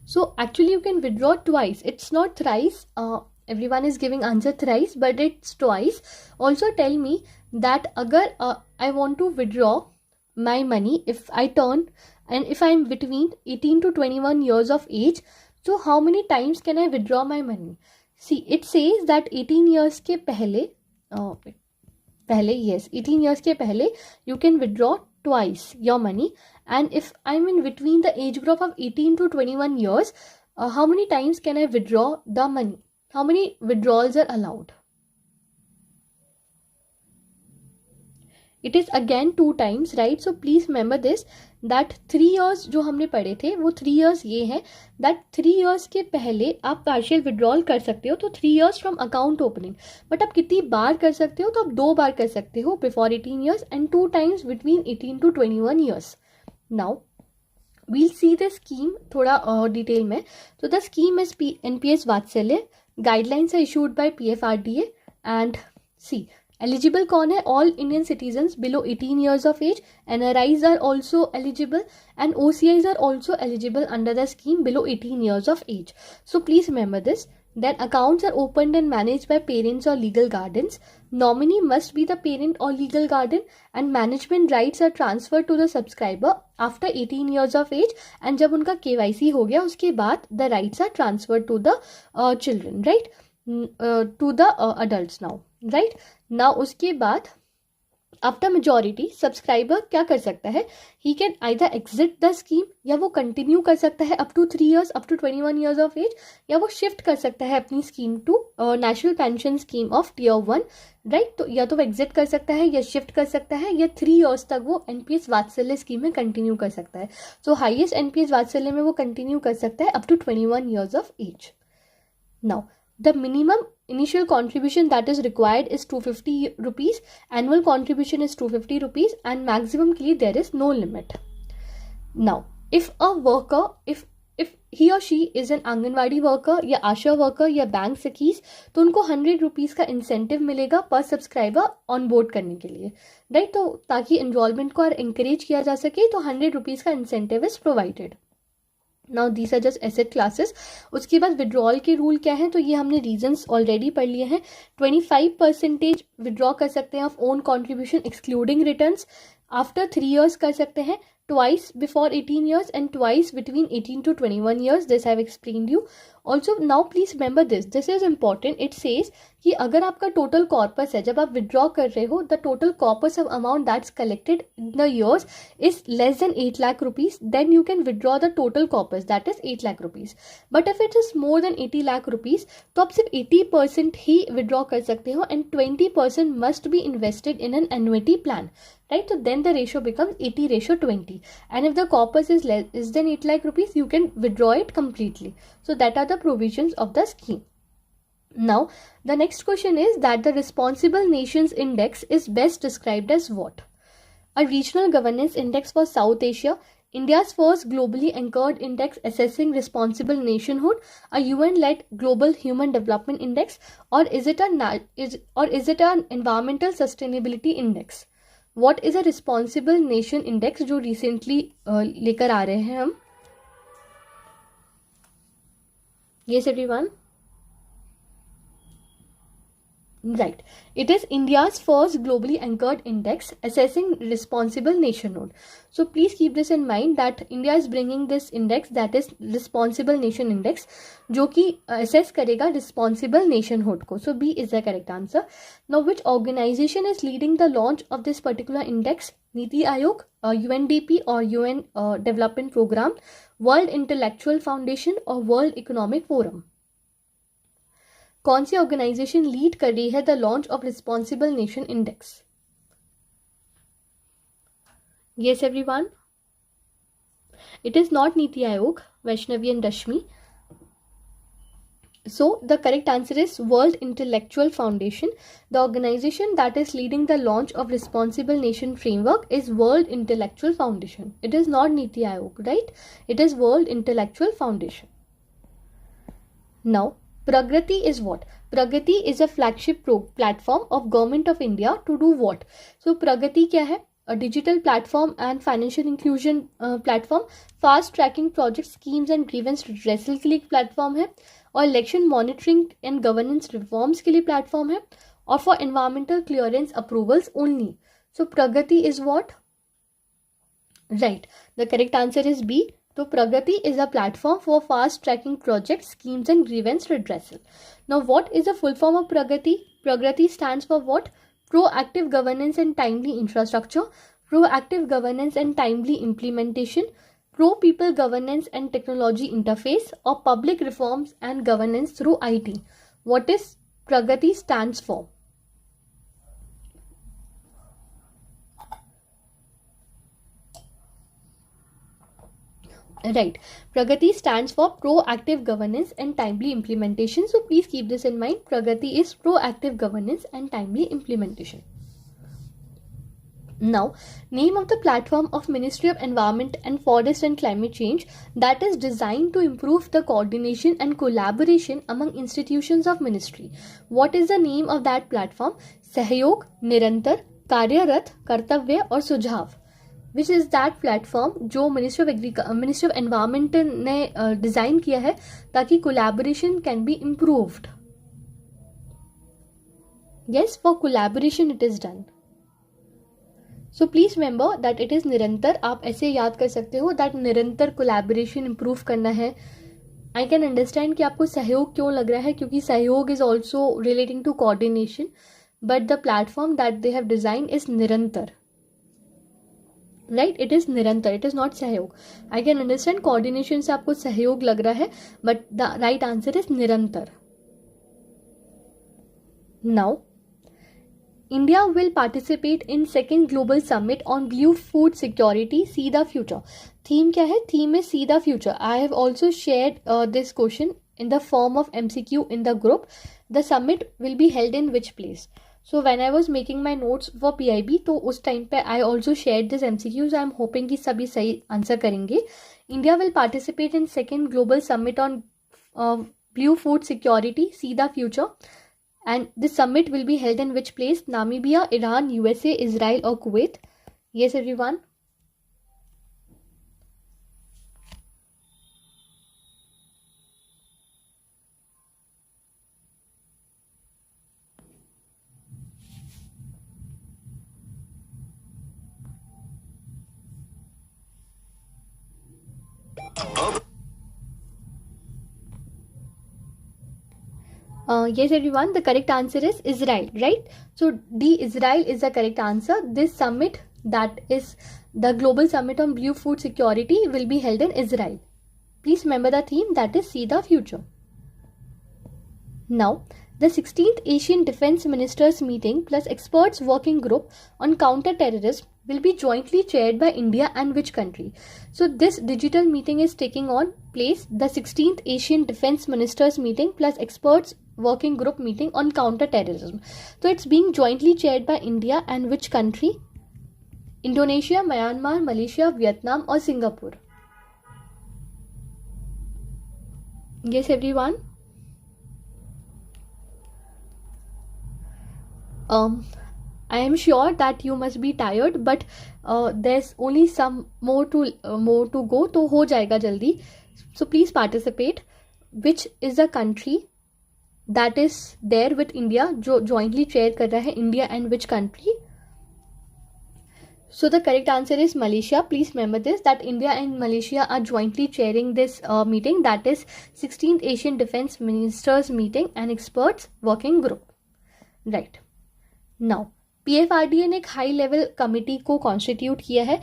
So actually you can withdraw twice. It's not thrice. Everyone is giving answer thrice, but it's twice. Also tell me that agar I want to withdraw my money if I turn and if I'm between 18 to 21 years of age, so how many times can I withdraw my money? See, it says that 18 years के पहले, yes, 18 years के पहले you can withdraw twice your money, and if I'm in between the age group of 18 to 21 years, how many times can I withdraw the money? How many withdrawals are allowed? It is again 2 times, right? So please remember this, that 3 years जो हमने पढ़े थे वो 3 years ये है that 3 years के पहले आप partial withdrawal कर सकते हो, तो 3 years from account opening. But आप कितनी बार कर सकते हो? तो आप 2 बार कर सकते हो before 18 years and 2 times between 18 to 21 years. Now we'll see the scheme थोड़ा डिटेल में. So the scheme is NPS वात्सल्य. Guidelines are issued by PFRDA. And see, eligible कौन है? All Indian citizens below 18 years of age. NRIs are also eligible, and OCIs are also eligible under the scheme below 18 years of age. So please remember this. Then accounts are opened and managed by parents or legal guardians. Nominee must be the parent or legal guardian, and management rights are transferred to the subscriber after 18 years of age. And जब उनका KYC हो गया उसके बाद the rights are transferred to the children, right? To the adults now, right? Now उसके बाद after majority subscriber क्या कर सकता है? He can either exit the scheme, या वो कंटिन्यू कर सकता है up to 3 years, up to 21 years of age, या वो शिफ्ट कर सकता है अपनी scheme to national pension scheme of tier 1, right? तो या तो वो एग्जिट कर सकता है या शिफ्ट कर सकता है, या 3 years तक वो एनपीएस वात्सल्य स्कीम में कंटिन्यू कर सकता है. सो हाईएस्ट एनपीएस वात्सल्य में वो कंटिन्यू कर सकता है up to 21 years of age. Now the minimum initial contribution that is required is 250 rupees, annual contribution is 250 rupees, and maximum के लिए there is no limit. Now if a worker, if he or she is an anganwadi worker या आशा worker या bank सखीज, तो उनको 100 rupees का incentive मिलेगा पर subscriber on board करने के लिए, राइट? तो ताकि एनरोलमेंट को और इंकरेज किया जा सके, तो 100 रुपीज़ का incentive is provided. Now these are just asset classes. उसके बाद विड्रॉल के रूल क्या हैं? तो ये हमने रीजंस ऑलरेडी पढ़ लिए हैं. 25% विड्रॉ कर सकते हैं of own contribution excluding returns. After 3 years कर सकते हैं, twice before 18 years and twice between 18 to 21 years. This I have explained you. Also now please remember this is important. It says कि अगर आपका टोटल कॉर्पस है, जब आप withdraw कर रहे हो, the total corpus of amount that's collected in the years is less than 8 lakh rupees, then you can withdraw the total corpus, that is 8 lakh rupees. But if it is more than 80 lakh rupees, तो आप सिर्फ 80% ही withdraw कर सकते हो, and 20% must be invested in an annuity plan, right? So then the ratio becomes 80:20. And if the corpus is less than 8 lakh rupees, you can withdraw it completely. So that are the provisions of the scheme. Now the next question is that the responsible nations index is best described as what? A regional governance index for South Asia, India's first globally anchored index assessing responsible nationhood, a UN-led global human development index, or is it an environmental sustainability index? What is a responsible nation index जो recently लेकर आ रहे हैं हम? Yes everyone? Right. It is India's first globally anchored index assessing responsible nationhood. So please keep this in mind that India is bringing this index, that is responsible nation index, जो कि assess करेगा responsible nationhood को. So B is the correct answer. Now which organization is leading the launch of this particular index? Niti Aayog, UNDP or UN Development Program, World Intellectual Foundation or World Economic Forum? कौन सी organisation lead कर रही है the launch of responsible nation index? Yes everyone, it is not NITI Aayog, Vaishnavi and Rashmi. So the correct answer is World Intellectual Foundation. The organization that is leading the launch of Responsible Nation Framework is World Intellectual Foundation. It is not Niti Aayog, right? It is World Intellectual Foundation. Now Pragati is what? Pragati is a flagship platform of Government of India to do what? So Pragati क्या है? A digital platform and financial inclusion platform, fast tracking project schemes and grievance redressal के लिए platform है, और election monitoring and governance reforms के लिए platform है, और for environmental clearance approvals only. So Pragati is what? Right. The correct answer is B. So Pragati is a platform for fast tracking projects, schemes and grievance redressal. Now what is the full form of Pragati? Pragati stands for what? Proactive governance and timely infrastructure, proactive governance and timely implementation, pro-people governance and technology interface, or public reforms and governance through IT. What is Pragati stands for? Right. Pragati stands for proactive governance and timely implementation. So please keep this in mind. Pragati is proactive governance and timely implementation. Now, name of the platform of Ministry of Environment and Forest and Climate Change that is designed to improve the coordination and collaboration among institutions of ministry. What is the name of that platform? सहयोग, निरंतर, कार्यरत, कर्तव्य और सुझाव. Which is that platform जो ministry of environment ने design किया है ताकि collaboration can be improved. Yes, for collaboration it is done. So please remember that it is निरंतर. आप ऐसे याद कर सकते हो that निरंतर collaboration improve करना है. I can understand कि आपको सहयोग क्यों लग रहा है, क्योंकि सहयोग is also relating to coordination, but the platform that they have designed is निरंतर. Right? It is निरंतर. It is not सहयोग. I can understand coordination से आपको सहयोग लग रहा है, but the right answer is निरंतर. Now, India will participate in second global summit on blue food security. See the future. Theme क्या है? Theme is see the future. I have also shared this question in the form of MCQ in the group. The summit will be held in which place? So when I was making my notes for PIB, तो उस time पे I also shared this MCQs. I am hoping कि सभी सही answer करेंगे. India will participate in second global summit on blue food security. See the future. And this summit will be held in which place? Namibia, Iran, USA, Israel or Kuwait? Yes, everyone. Yes, everyone, the correct answer is Israel, right? So D, Israel is the correct answer. This summit, that is the global summit on blue food security, will be held in Israel. Please remember the theme, that is see the future. Now, the 16th Asian Defence Ministers meeting plus experts working group on counter-terrorism will be jointly chaired by India and which country? So this digital meeting is taking on place, the 16th Asian Defence Ministers meeting plus experts working group meeting on counter-terrorism. So it's being jointly chaired by India and which country? Indonesia, Myanmar, Malaysia, Vietnam or Singapore? Yes, everyone. I am sure that you must be tired, but there's only some more to go. तो हो जाएगा जल्दी. So please participate. Which is the country that is there with India, जो jointly chair कर रहा है India and which country? So the correct answer is Malaysia. Please remember this, that India and Malaysia are jointly chairing this meeting, that is 16th Asian Defence Ministers meeting and experts working group. Right. Now, PFRDA ने एक high level committee को constitute किया है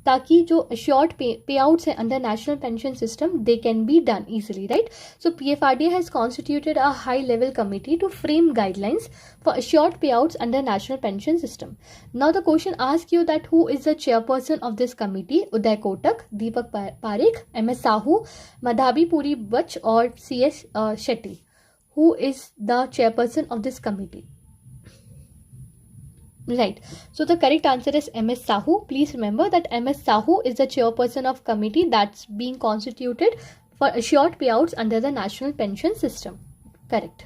ताकि जो assured payouts है under National Pension System they can be done easily, right? So PFRDA has constituted a high level committee to frame guidelines for assured payouts under National Pension System. Now the question ask you that who is the chairperson of this committee? Uday Kotak, Deepak Parekh, MS Sahu, Madhabi Puri Buch और CS Shetty. Who is the chairperson of this committee? Right. So the correct answer is MS Sahu. Please remember that MS Sahu is the chairperson of committee that's being constituted for assured payouts under the national pension system. Correct.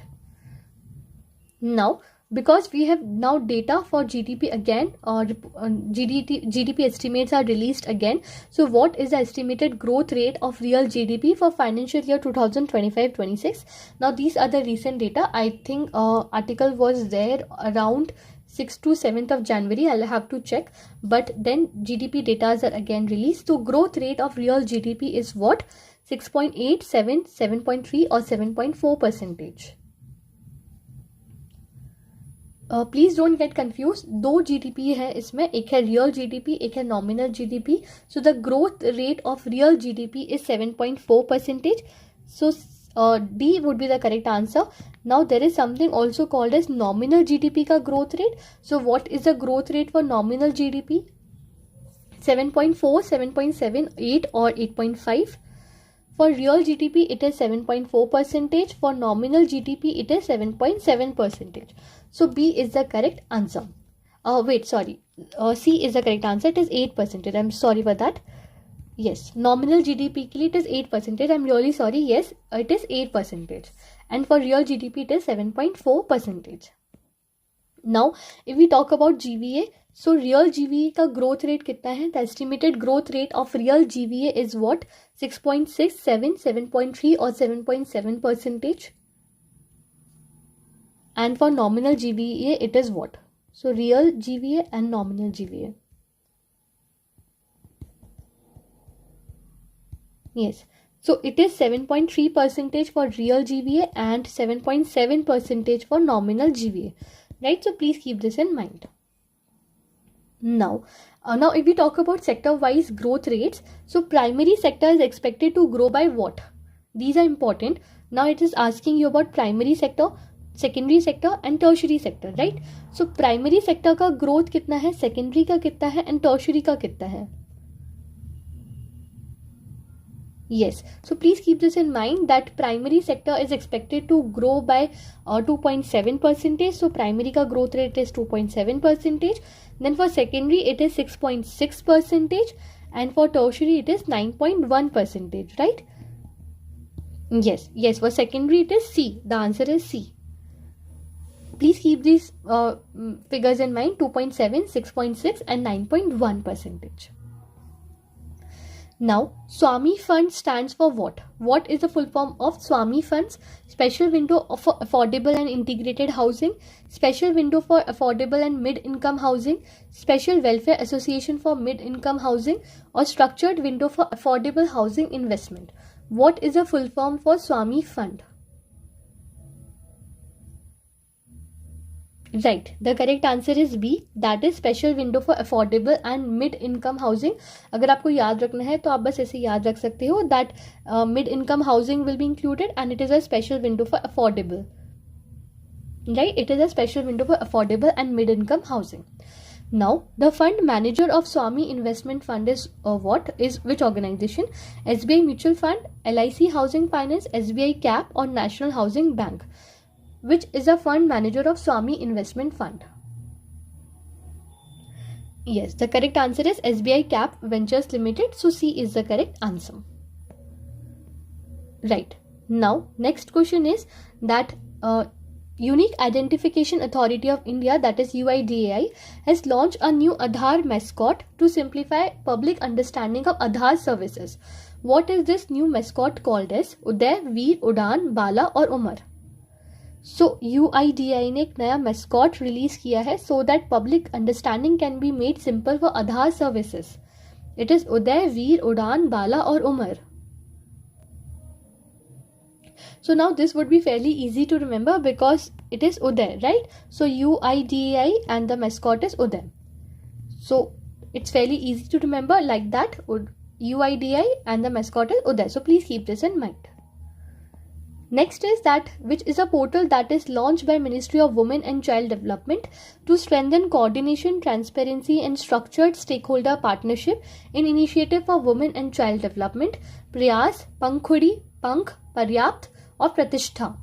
Now, because we have now data for GDP again, or GDP estimates are released again. So what is the estimated growth rate of real GDP for financial year 2025-26? Now these are the recent data. I think article was there around 6th to 7th of January. I'll have to check, but then GDP data are again released. So growth rate of real GDP is what? 6.8, 7, 7.3 or 7.4%. Please don't get confused. दो GDP है इसमें, एक है real GDP, एक है nominal GDP. So the growth rate of real GDP is 7.4%. So D would be the correct answer. Now there is something also called as nominal GDP का growth rate. So what is the growth rate for nominal GDP? 7.4, 7.7, 8 or 8.5. For real GDP it is 7.4%. For nominal GDP it is 7.7%. So B is the correct answer. Wait, sorry. C is the correct answer. It is 8%. I'm sorry for that. Yes, nominal GDP के लिए it is 8%. I'm really sorry. Yes, it is 8%. And for real GDP, it is 7.4%. Now, if we talk about GVA, so real GVA का growth rate कितना है? The estimated growth rate of real GVA is what? 6.6, 7, 7.3 or 7.7%. And for nominal GVA, it is what? So real GVA and nominal GVA. Yes. So it is 7.3% for real GVA and 7.7% for nominal GVA. Right? So please keep this in mind. Now if we talk about sector-wise growth rates, so primary sector is expected to grow by what? These are important. Now it is asking you about primary sector, secondary sector and tertiary sector, right? So primary sector का growth कितना है, secondary का कितना है and tertiary का कितना है? Yes, so please keep this in mind that primary sector is expected to grow by 2.7%. So primary ka growth rate is 2.7%. Then for secondary it is 6.6%, and for tertiary it is 9.1%, right? Yes, for secondary it is C. The answer is C. Please keep these figures in mind: 2.7, 6.6 and 9.1%. Now, Swami Fund stands for what? What is the full form of Swami Funds? Special Window for Affordable and Integrated Housing, Special Window for Affordable and Mid-Income Housing, Special Welfare Association for Mid-Income Housing, or Structured Window for Affordable Housing Investment. What is the full form for Swami Fund? Right, the correct answer is B, that is Special Window for Affordable and Mid-Income Housing. अगर आपको याद रखना है तो आप बस ऐसे याद रख सकते हो that mid-income housing will be included and it is a special window for affordable. Right, it is a special window for affordable and mid-income housing. Now, the fund manager of Swami Investment Fund is what? Is which organization? SBI Mutual Fund, LIC Housing Finance, SBI CAP or National Housing Bank. Which is a fund manager of Swami Investment Fund? Yes, the correct answer is SBI Cap Ventures Limited. So C is the correct answer. Right. Now, next question is that Unique Identification Authority of India, that is UIDAI, has launched a new Aadhaar mascot to simplify public understanding of Aadhaar services. What is this new mascot called as? Uday, Veer, Udan, Bala or Umar? So UIDAI ने एक नया mascot release किया है so that public understanding can be made simple for Aadhaar services. It is Uday, Veer, Udan, Bala or Umar. So now this would be fairly easy to remember because it is Uday, right? So UIDAI and the mascot is Uday. So it's fairly easy to remember like that. UIDAI and the mascot is Uday. So please keep this in mind. Next is that which is a portal that is launched by Ministry of Women and Child Development to strengthen coordination, transparency and structured stakeholder partnership in initiative for women and child development. Prayas, Pankhudi, Pankh, Paryapt or Pratishtha.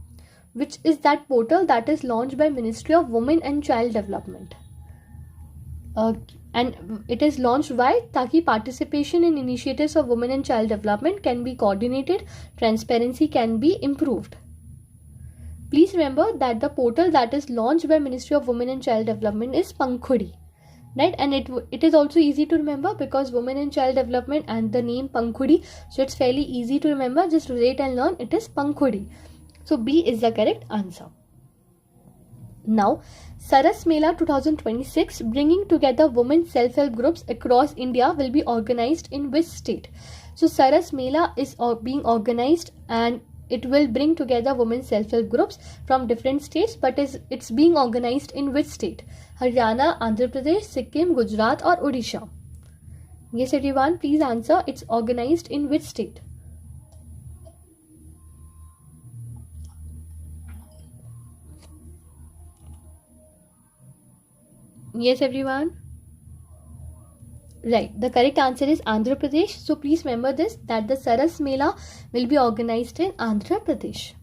Which is that portal that is launched by Ministry of Women and Child Development. And it is launched by ताकि participation in initiatives of women and child development can be coordinated, transparency can be improved. Please remember that the portal that is launched by Ministry of Women and Child Development is Pankhudi, right? And it is also easy to remember because women and child development and the name Pankhudi, so it's fairly easy to remember. Just relate and learn. It is Pankhudi. So B is the correct answer. Now, Saras Mela 2026, bringing together women self-help groups across India, will be organized in which state? So Saras Mela is being organized and it will bring together women self-help groups from different states, but it's being organized in which state? Haryana, Andhra Pradesh, Sikkim, Gujarat or Odisha? Yes everyone, please answer. It's organized in which state? Yes everyone. Right, the correct answer is Andhra Pradesh. So please remember this, that the Saras Mela will be organized in Andhra Pradesh.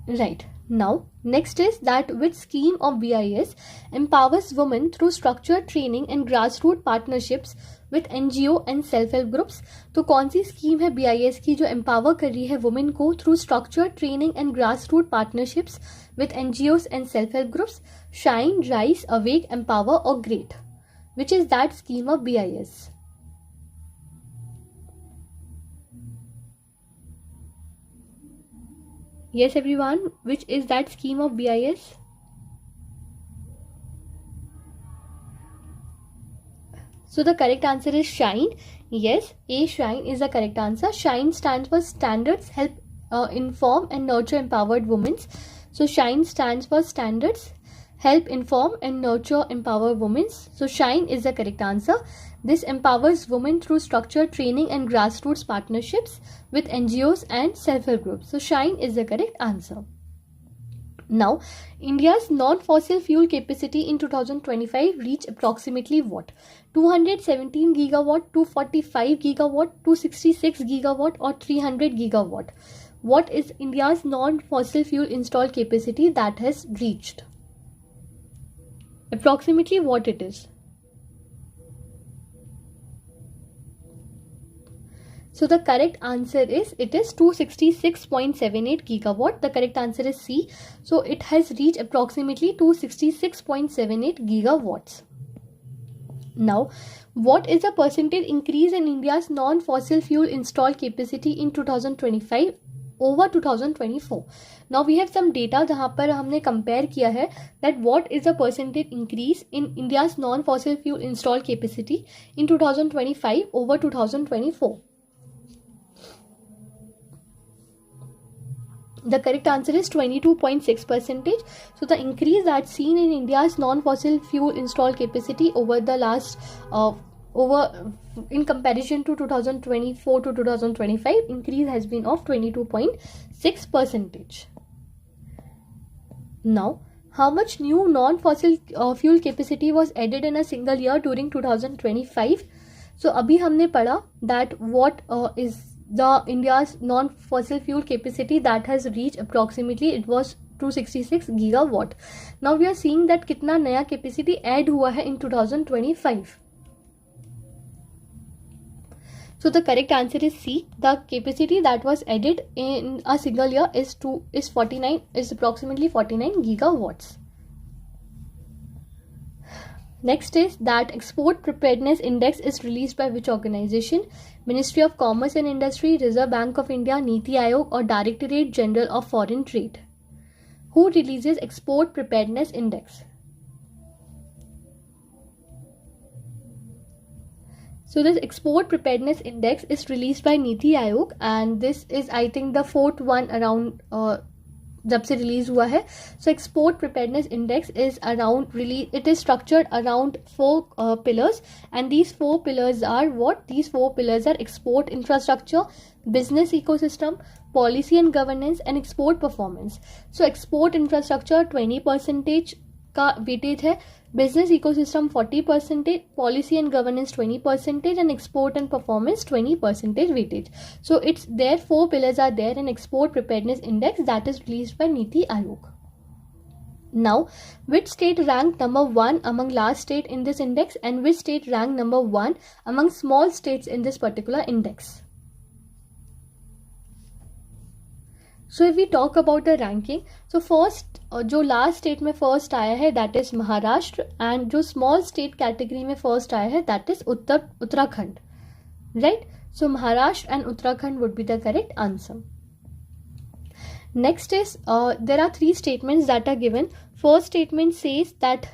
Right, Now, next is that which scheme of BIS empowers women through structured training and grassroots partnerships with NGO and self help groups. तो कौन सी scheme है BIS की जो empower कर रही है women को through structured training and grassroot partnerships with NGOs and self help groups? Shine, rise, awake, empower और great. Which is that scheme of BIS? Yes, everyone, which is that scheme of BIS? So the correct answer is SHINE. Yes, A, SHINE is the correct answer. SHINE stands for Standards Help Inform and Nurture Empowered Women. So SHINE stands for Standards Help Inform and Nurture Empower Women. So SHINE is the correct answer. This empowers women through structured training and grassroots partnerships with NGOs and self-help groups. So SHINE is the correct answer. Now, India's non-fossil fuel capacity in 2025 reached approximately what? 217 gigawatt, 245 gigawatt, 266 gigawatt or 300 gigawatt. What is India's non-fossil fuel installed capacity that has reached? Approximately what it is? So the correct answer is, it is 266.78 gigawatt. The correct answer is C. So it has reached approximately 266.78 gigawatts. Now, what is the percentage increase in India's non-fossil fuel installed capacity in 2025 over 2024? Now we have some data जहाँ पर हमने compare किया है that what is the percentage increase in India's non-fossil fuel installed capacity in 2025 over 2024. The correct answer is 22.6%. So the increase that's seen in India's non-fossil fuel installed capacity over the last in comparison to 2024 to 2025, increase has been of 22.6%. Now, how much new non-fossil fuel capacity was added in a single year during 2025? So अभी हमने पढ़ा that what is the India's non-fossil fuel capacity that has reached approximately, it was 266 gigawatt. Now we are seeing that कितना नया capacity add हुआ है in 2025. So the correct answer is C. The capacity that was added in a single year is approximately 49 gigawatts. Next is that Export Preparedness Index is released by which organization? Ministry of Commerce and Industry, Reserve Bank of India, Niti Aayog or Directorate General of Foreign Trade? Who releases Export Preparedness Index? So this Export Preparedness Index is released by Niti Aayog and this is I think the fourth one around जब से release हुआ है. So Export Preparedness Index is it is structured around 4 pillars and these 4 pillars are what? These 4 pillars are export infrastructure, business ecosystem, policy and governance and export performance. So export infrastructure 20% का weightage है, business ecosystem 40%, policy and governance 20% and export and performance 20% weightage. So it's there, 4 pillars are there in Export Preparedness Index that is released by Niti Aayog. Now, which state ranked number 1 among large state in this index and which state ranked number 1 among small states in this particular index? So if we talk about the ranking, so first जो last state में first आया है that is Maharashtra and जो small state category में first आया है that is Uttarakhand, right? So Maharashtra and Uttarakhand would be the correct answer. Next is there are 3 statements that are given. First statement says that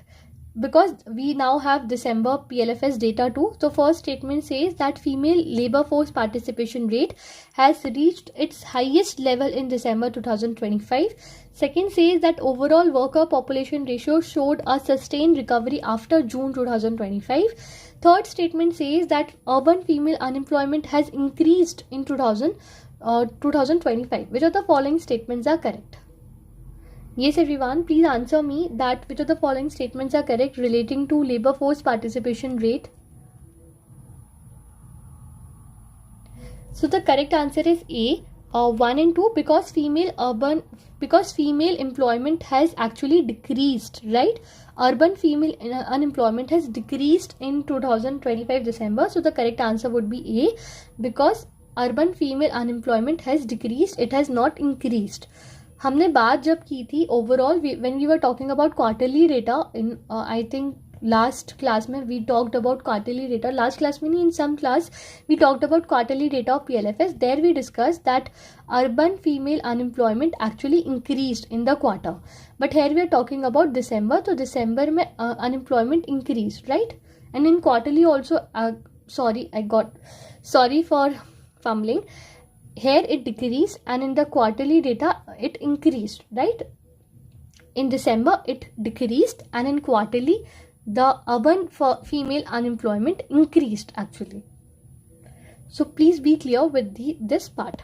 because we now have December PLFS data too, so first statement says that female labor force participation rate has reached its highest level in December 2025. Second says that overall worker population ratio showed a sustained recovery after June 2025. Third statement says that urban female unemployment has increased in 2025. Which of the following statements are correct? Yes everyone, please answer me that which of the following statements are correct relating to labor force participation rate. So the correct answer is A. 1 and 2, because female employment has actually decreased, right? Urban female unemployment has decreased in 2025 December. So the correct answer would be A, because urban female unemployment has decreased, it has not increased. हमने बात जब की थी overall, when we were talking about quarterly data in I think last class में we talked about quarterly data, last class में नहीं, in some class we talked about quarterly data of PLFS. There we discussed that urban female unemployment actually increased in the quarter, but here we are talking about December. तो December में unemployment increased, right? And in quarterly also, sorry for fumbling, here it decreased, and in the quarterly data it increased, right? In December it decreased, and in quarterly the urban female unemployment increased actually. So please be clear with this part.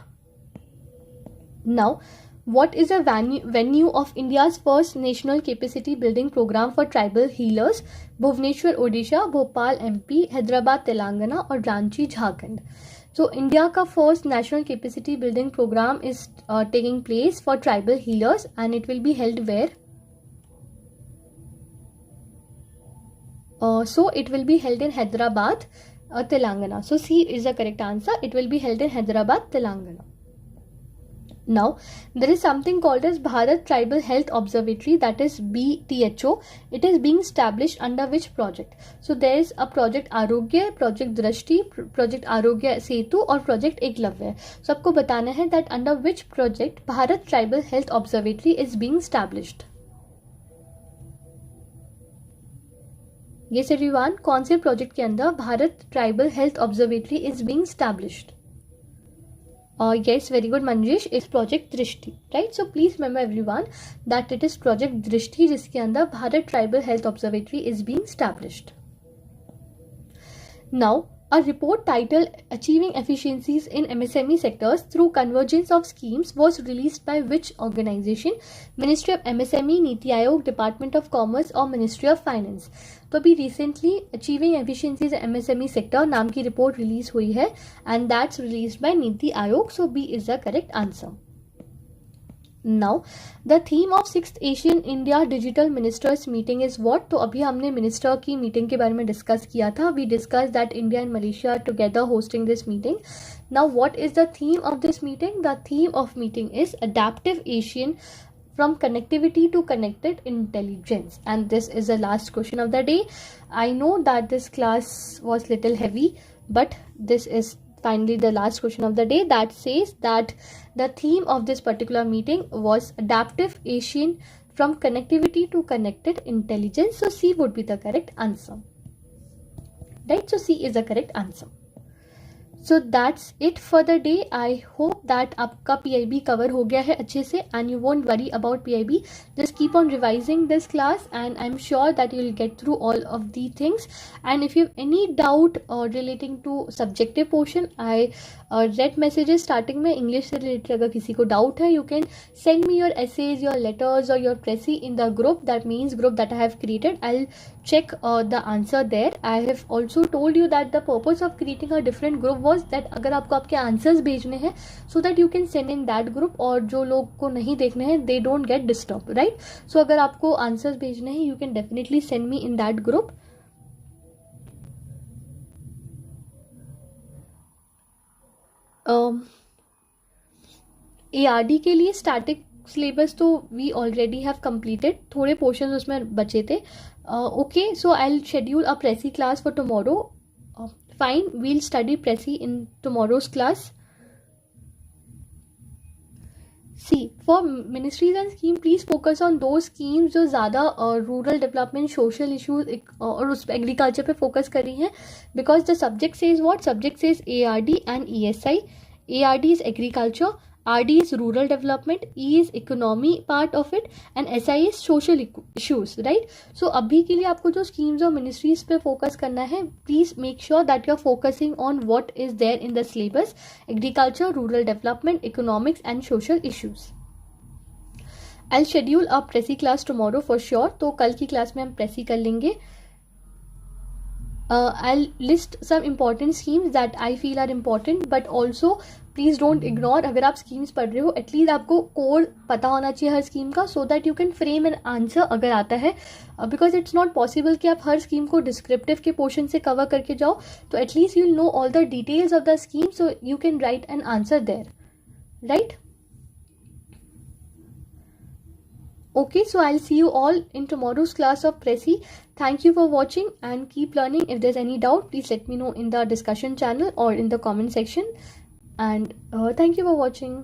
Now, what is a venue of India's first national capacity building program for tribal healers? Bhubaneswar Odisha, Bhopal MP, Hyderabad Telangana और Ranchi Jharkhand. So India का first national capacity building program is taking place for tribal healers, and it will be held where? So it will be held in Hyderabad, Telangana. So C is the correct answer. It will be held in Hyderabad, Telangana. Now, there is something called as Bharat Tribal Health Observatory, that is BTHO. It is being established under which project? So there is a project Arogya, project Drashti, project Arogya Setu और project Eklavya. So आपको बताना है that under which project Bharat Tribal Health Observatory is being established. Yes everyone, कौन से project के अंदर Bharat tribal health observatory is being established? Yes, very good Manjesh, it's project Drishti, right? So please remember everyone that it is project Drishti जिसके अंदर Bharat tribal health observatory is being established. Now, a report titled Achieving Efficiencies in MSME Sectors Through Convergence of Schemes was released by which organization? Ministry of MSME, Niti Aayog, Department of Commerce और Ministry of Finance. तो अभी recently Achieving Efficiencies in MSME Sector नाम की report release हुई है, and that's released by Niti Aayog. So B is the correct answer. Now, the theme of 6th Asian India Digital Ministers meeting is what? तो अभी हमने minister की meeting के बारे में डिस्कस किया था. We discussed that India and Malaysia are together hosting this meeting. Now, what is the theme of this meeting? The theme of meeting is Adaptive Asian from Connectivity to Connected Intelligence. And this is the last question of the day. I know that this class was little heavy, but this is finally the last question of the day that says that the theme of this particular meeting was Adaptive Asian from Connectivity to Connected Intelligence. So C would be the correct answer, right? So C is the correct answer. So that's it for the day. I hope that आपका PIB cover हो गया है अच्छे से, and you won't worry about PIB. Just keep on revising this class, and I'm sure that you'll get through all of the things. And if you have any doubt relating to subjective portion, I read messages starting में English से related. अगर किसी को doubt है, you can send me your essays, your letters or your pressy in the group. That means group that I have created. I'll check the answer there. I have also told you that the purpose of creating a different group was that अगर आपको आपके answers भेजने हैं so that you can send in that group, और जो लोग को नहीं देखने हैं they don't get disturbed, right? So अगर आपको आंसर्स भेजने हैं you can definitely send me in that group. ARD के लिए स्टैटिक सिलेबस तो वी ऑलरेडी हैव कंप्लीटेड, थोड़े पोर्शंस उसमें बचे थे. Okay, so I will schedule a precis class for tomorrow. Fine, we'll study Prezi in tomorrow's class. See, for ministries and schemes, please focus on those schemes जो ज़्यादा rural development, social issues और उस agriculture पे focus कर रही हैं. Because the subject says what? Subject says ARD and ESI. ARD is agriculture, RD is rural development, E is economy part of it, and SI is social issues, right? So अभी के लिए आपको जो schemes और ministries पे focus करना है, please make sure that you are focusing on what is there in the syllabus: agriculture, rural development, economics and social issues. I'll schedule a Prezi class tomorrow for sure. तो कल की class में हम Prezi कर लेंगे. I'll list some important schemes that I feel are important, but also please don't ignore, अगर आप schemes पढ़ रहे हो एटलीस्ट आपको कोर पता होना चाहिए हर स्कीम का, so that you can frame an answer अगर आता है, बिकॉज इट्स नॉट पॉसिबल कि आप हर स्कीम को डिस्क्रिप्टिव के पोर्शन से कवर करके जाओ, तो at least you know all the details of the scheme so you can write an answer there, right? Okay, so I'll see you all in tomorrow's class of Pressy. Thank you for watching and keep learning. If there's any doubt, please let me know in the discussion channel or in the comment section. And thank you for watching.